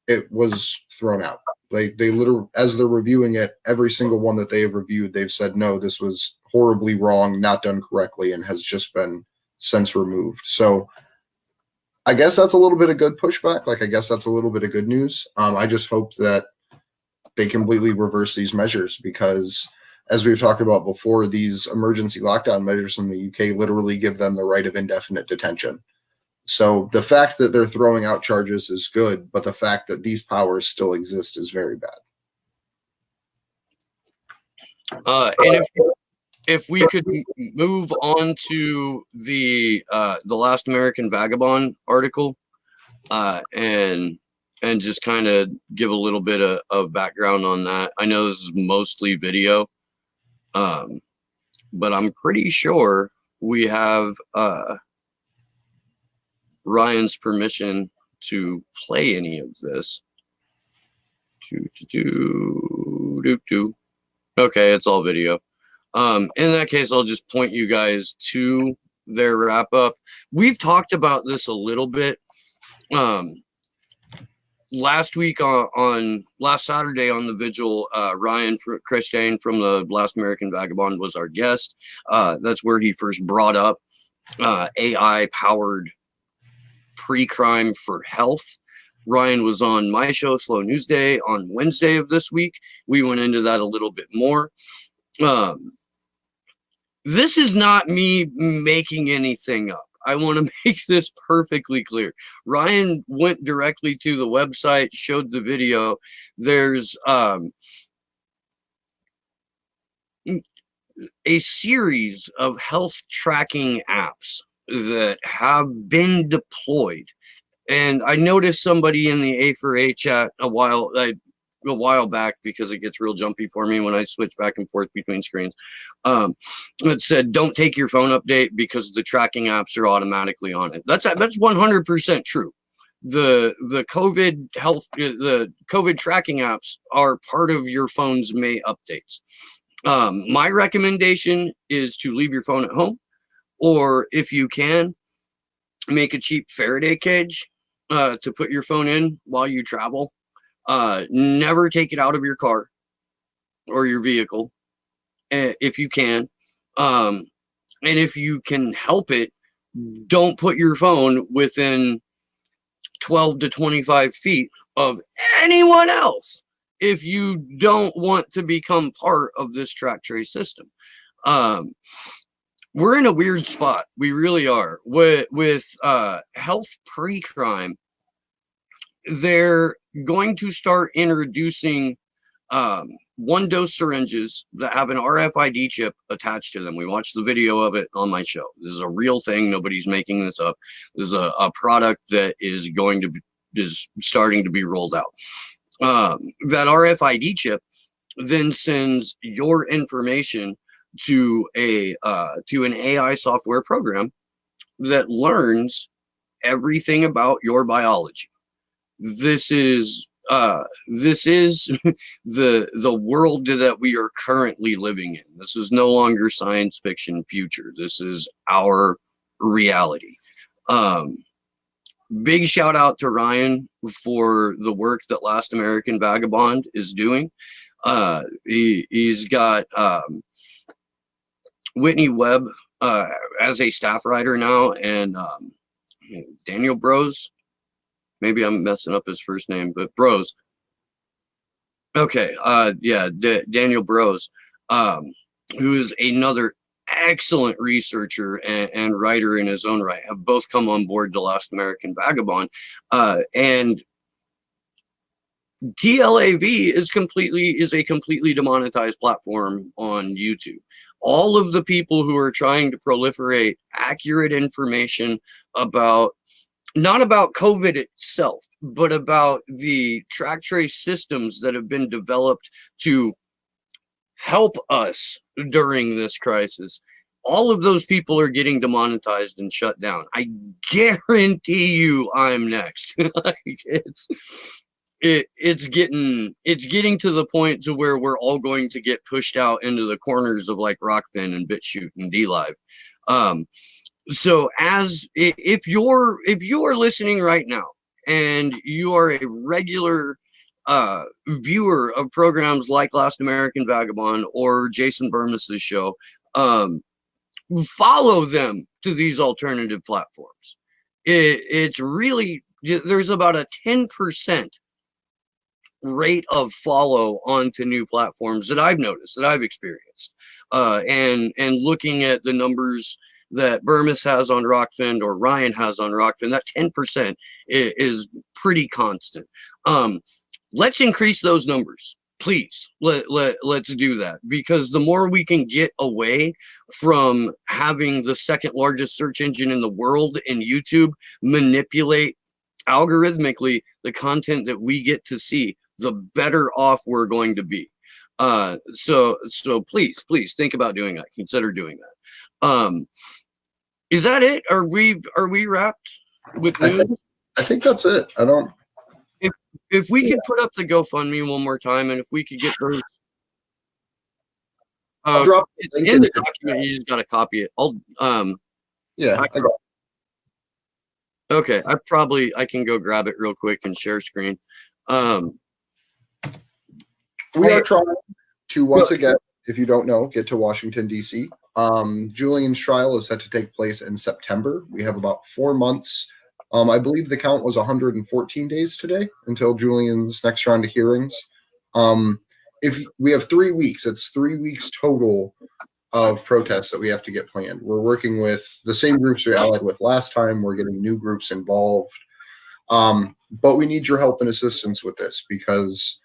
it was thrown out. They literally, as they're reviewing it, every single one that they have reviewed, they've said, no, this was horribly wrong, not done correctly, and has just been since removed. So I guess that's a little bit of good pushback. Like, I guess that's a little bit of good news. I just hope that they completely reverse these measures, because as we've talked about before, these emergency lockdown measures in the UK literally give them the right of indefinite detention. So the fact that they're throwing out charges is good, but the fact that these powers still exist is very bad. And if we could move on to the Last American Vagabond article, and just kind of give a little bit of background on that. I know this is mostly video, but I'm pretty sure we have Ryan's permission to play any of this. Okay, it's all video. In that case, I'll just point you guys to their wrap up. We've talked about this a little bit. Last week last Saturday on the vigil, Ryan Christian from the Last American Vagabond was our guest. That's where he first brought up AI powered pre-crime for health. Ryan was on my show, Slow News Day, on Wednesday of this week. We went into that a little bit more. This is not me making anything up. I want to make this perfectly clear. Ryan went directly to the website, showed the video. There's a series of health tracking apps that have been deployed. And I noticed somebody in the A4A chat a while back, because it gets real jumpy for me when I switch back and forth between screens. It said, don't take your phone update because the tracking apps are automatically on it. That's 100% true. The COVID tracking apps are part of your phone's May updates. My recommendation is to leave your phone at home. or if you can, make a cheap Faraday cage to put your phone in while you travel. Never take it out of your car or your vehicle if you can. And if you can help it, don't put your phone within 12 to 25 feet of anyone else if you don't want to become part of this track trace system. We're in a weird spot. We really are. With health pre-crime, they're going to start introducing one-dose syringes that have an RFID chip attached to them. We watched the video of it on my show. This is a real thing. Nobody's making this up. This is a product that is starting to be rolled out. That RFID chip then sends your information to an AI software program that learns everything about your biology. This is the world that we are currently living in. This is no longer science fiction future. This is our reality. Big shout out to Ryan for the work that Last American Vagabond is doing. He's got Whitney Webb as a staff writer now, and Daniel Brose. Maybe I'm messing up his first name, but Brose. Okay, Daniel Brose, who is another excellent researcher and writer in his own right, have both come on board The Last American Vagabond, and TLAV is a completely demonetized platform on YouTube. All of the people who are trying to proliferate accurate information about, not about COVID itself, but about the track trace systems that have been developed to help us during this crisis. All of those people are getting demonetized and shut down. I guarantee you I'm next. It's getting to the point to where we're all going to get pushed out into the corners of like Rockfin and BitChute and DLive. So if you are listening right now and you are a regular viewer of programs like Last American Vagabond or Jason Burmes's show, follow them to these alternative platforms. It's really, there's about a 10% rate of follow onto new platforms that I've noticed, that I've experienced, and looking at the numbers that Burmes has on Rockfin or Ryan has on Rockfin, that 10% is pretty constant. Let's increase those numbers, please. Let's do that, because the more we can get away from having the second largest search engine in the world in YouTube manipulate algorithmically the content that we get to see, the better off we're going to be. So please think about doing that. Consider doing that. Is that it? Are we wrapped with news? I think that's it. If we could put up the GoFundMe one more time, and if we could get those, it's in the document. You just got to copy it. Okay, I can go grab it real quick and share screen. We are trying to, once again, if you don't know, get to Washington, D.C. Julian's trial is set to take place in September. We have about 4 months. I believe the count was 114 days today until Julian's next round of hearings. If we have 3 weeks, it's 3 weeks total of protests that we have to get planned. We're working with the same groups we allied with last time. We're getting new groups involved. But we need your help and assistance with this, because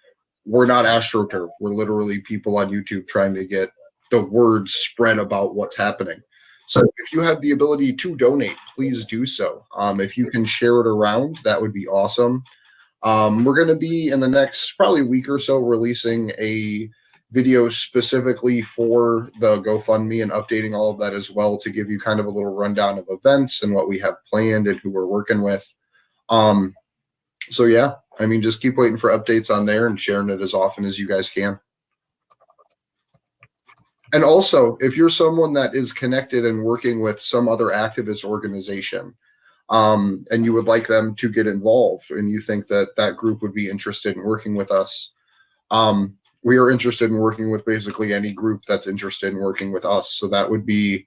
we're not AstroTurf. We're literally people on YouTube trying to get the word spread about what's happening. So if you have the ability to donate, please do so. If you can share it around, that would be awesome. We're going to be, in the next probably week or so, releasing a video specifically for the GoFundMe and updating all of that as well, to give you kind of a little rundown of events and what we have planned and who we're working with. So yeah, I mean, just keep waiting for updates on there and sharing it as often as you guys can. And also, if you're someone that is connected and working with some other activist organization, and you would like them to get involved, and you think that that group would be interested in working with us, we are interested in working with basically any group that's interested in working with us. So that would be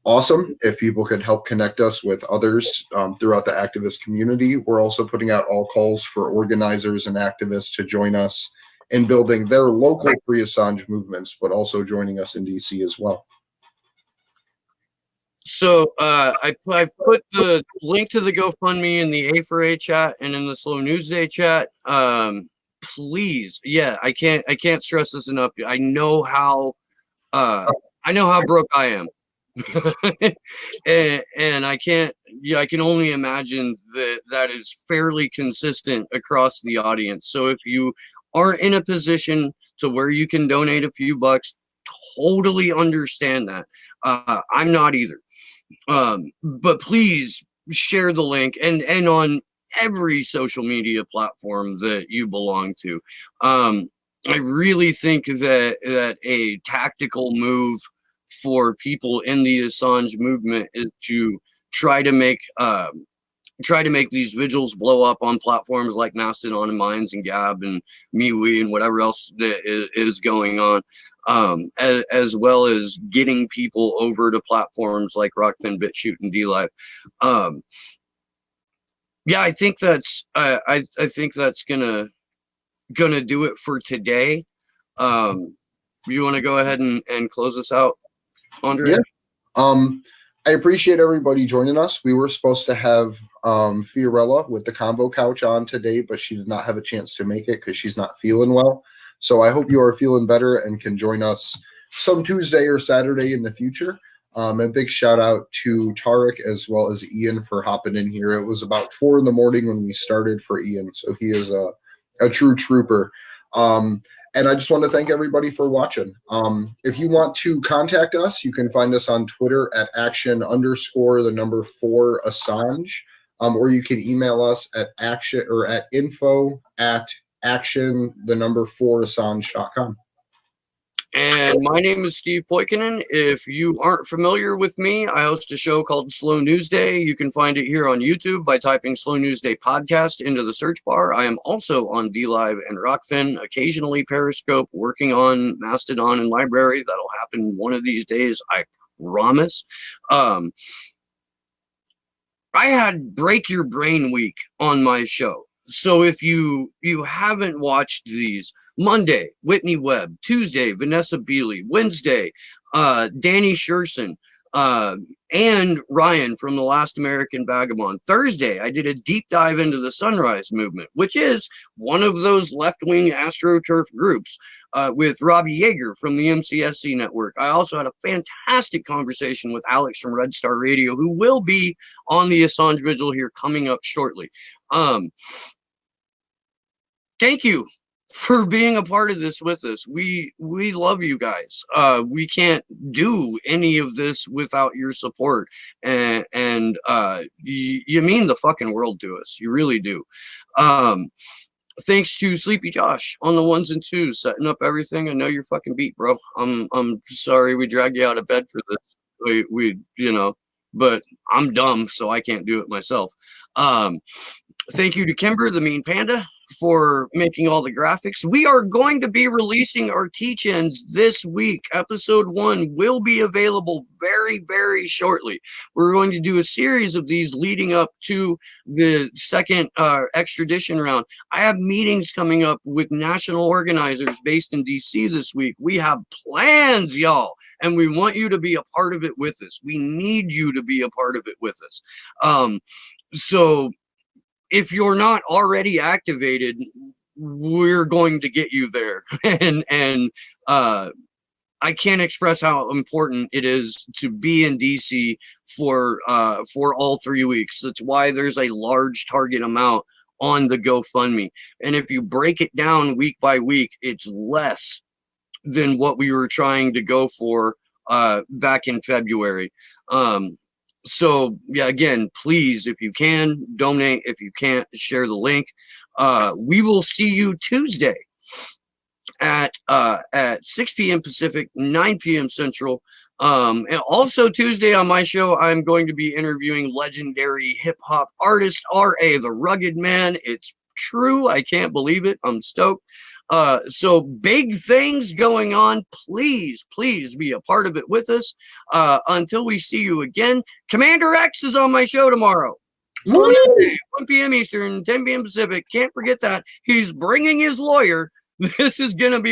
awesome if people could help connect us with others throughout the activist community. We're also putting out all calls for organizers and activists to join us in building their local pre-Assange movements, but also joining us in DC as well. So I put the link to the GoFundMe in the A4A chat and in the Slow News Day chat. Please, yeah, I can't stress this enough. I know how broke I am. and I can't, I can only imagine that is fairly consistent across the audience. So if you aren't in a position to where you can donate a few bucks, totally understand that. I'm not either. But please share the link and on every social media platform that you belong to. I really think that a tactical move for people in the Assange movement is to try to make these vigils blow up on platforms like Mastodon and Minds and Gab and MeWe and whatever else that is going on, as well as getting people over to platforms like Rockfin, BitChute, and DLive. Yeah, I think that's I think that's gonna do it for today. You want to go ahead and close us out, Andre? Yeah. I appreciate everybody joining us. We were supposed to have Fiorella with the Convo Couch on today, but she did not have a chance to make it because she's not feeling well. So I hope you are feeling better and can join us some Tuesday or Saturday in the future. A big shout out to Tarek as well as Ian for hopping in here. It was about 4 a.m. when we started for Ian, so he is a true trooper. And I just want to thank everybody for watching. If you want to contact us, you can find us on Twitter at action_4Assange, or you can email us at info@action4Assange.com. And my name is Steve Poikinen. If you aren't familiar with me, I host a show called Slow News Day. You can find it here on YouTube by typing Slow News Day Podcast into the search bar. I am also on DLive and Rockfin, occasionally Periscope, working on Mastodon and Library. That'll happen one of these days, I promise. I had Break Your Brain Week on my show. So if you haven't watched these, Monday, Whitney Webb. Tuesday, Vanessa Beeley. Wednesday, Danny Sherson and Ryan from The Last American Vagabond. Thursday, I did a deep dive into the Sunrise Movement, which is one of those left-wing AstroTurf groups with Robbie Yeager from the MCSC network. I also had a fantastic conversation with Alex from Red Star Radio, who will be on the Assange Vigil here coming up shortly. Thank you for being a part of this with us. We love you guys. We can't do any of this without your support, and you mean the fucking world to us. You really do. Thanks to Sleepy Josh on the 1s and 2s, setting up everything. I know you're fucking beat, bro. I'm sorry we dragged you out of bed for this. We but I'm dumb, so I can't do it myself. Thank you to Kimber, the mean panda, for making all the graphics. We are going to be releasing our teach-ins this week. Episode 1 will be available very, very shortly. We're going to do a series of these leading up to the second extradition round. I have meetings coming up with national organizers based in DC this week. We have plans, y'all, and we want you to be a part of it with us. We need you to be a part of it with us. So if you're not already activated, we're going to get you there. and I can't express how important it is to be in DC for all 3 weeks. That's why there's a large target amount on the GoFundMe. And if you break it down week by week, it's less than what we were trying to go for back in February. So yeah, again, please, if you can, donate. If you can't, share the link. We will see you Tuesday at 6 p.m. Pacific, 9 p.m. Central. And also Tuesday on my show, I'm going to be interviewing legendary hip hop artist R.A. the Rugged Man. It's true. I can't believe it. I'm stoked. So big things going on. Please be a part of it with us. Until we see you again, Commander X is on my show tomorrow. So 1 p.m. Eastern, 10 p.m. Pacific. Can't forget that. He's bringing his lawyer. This is going to be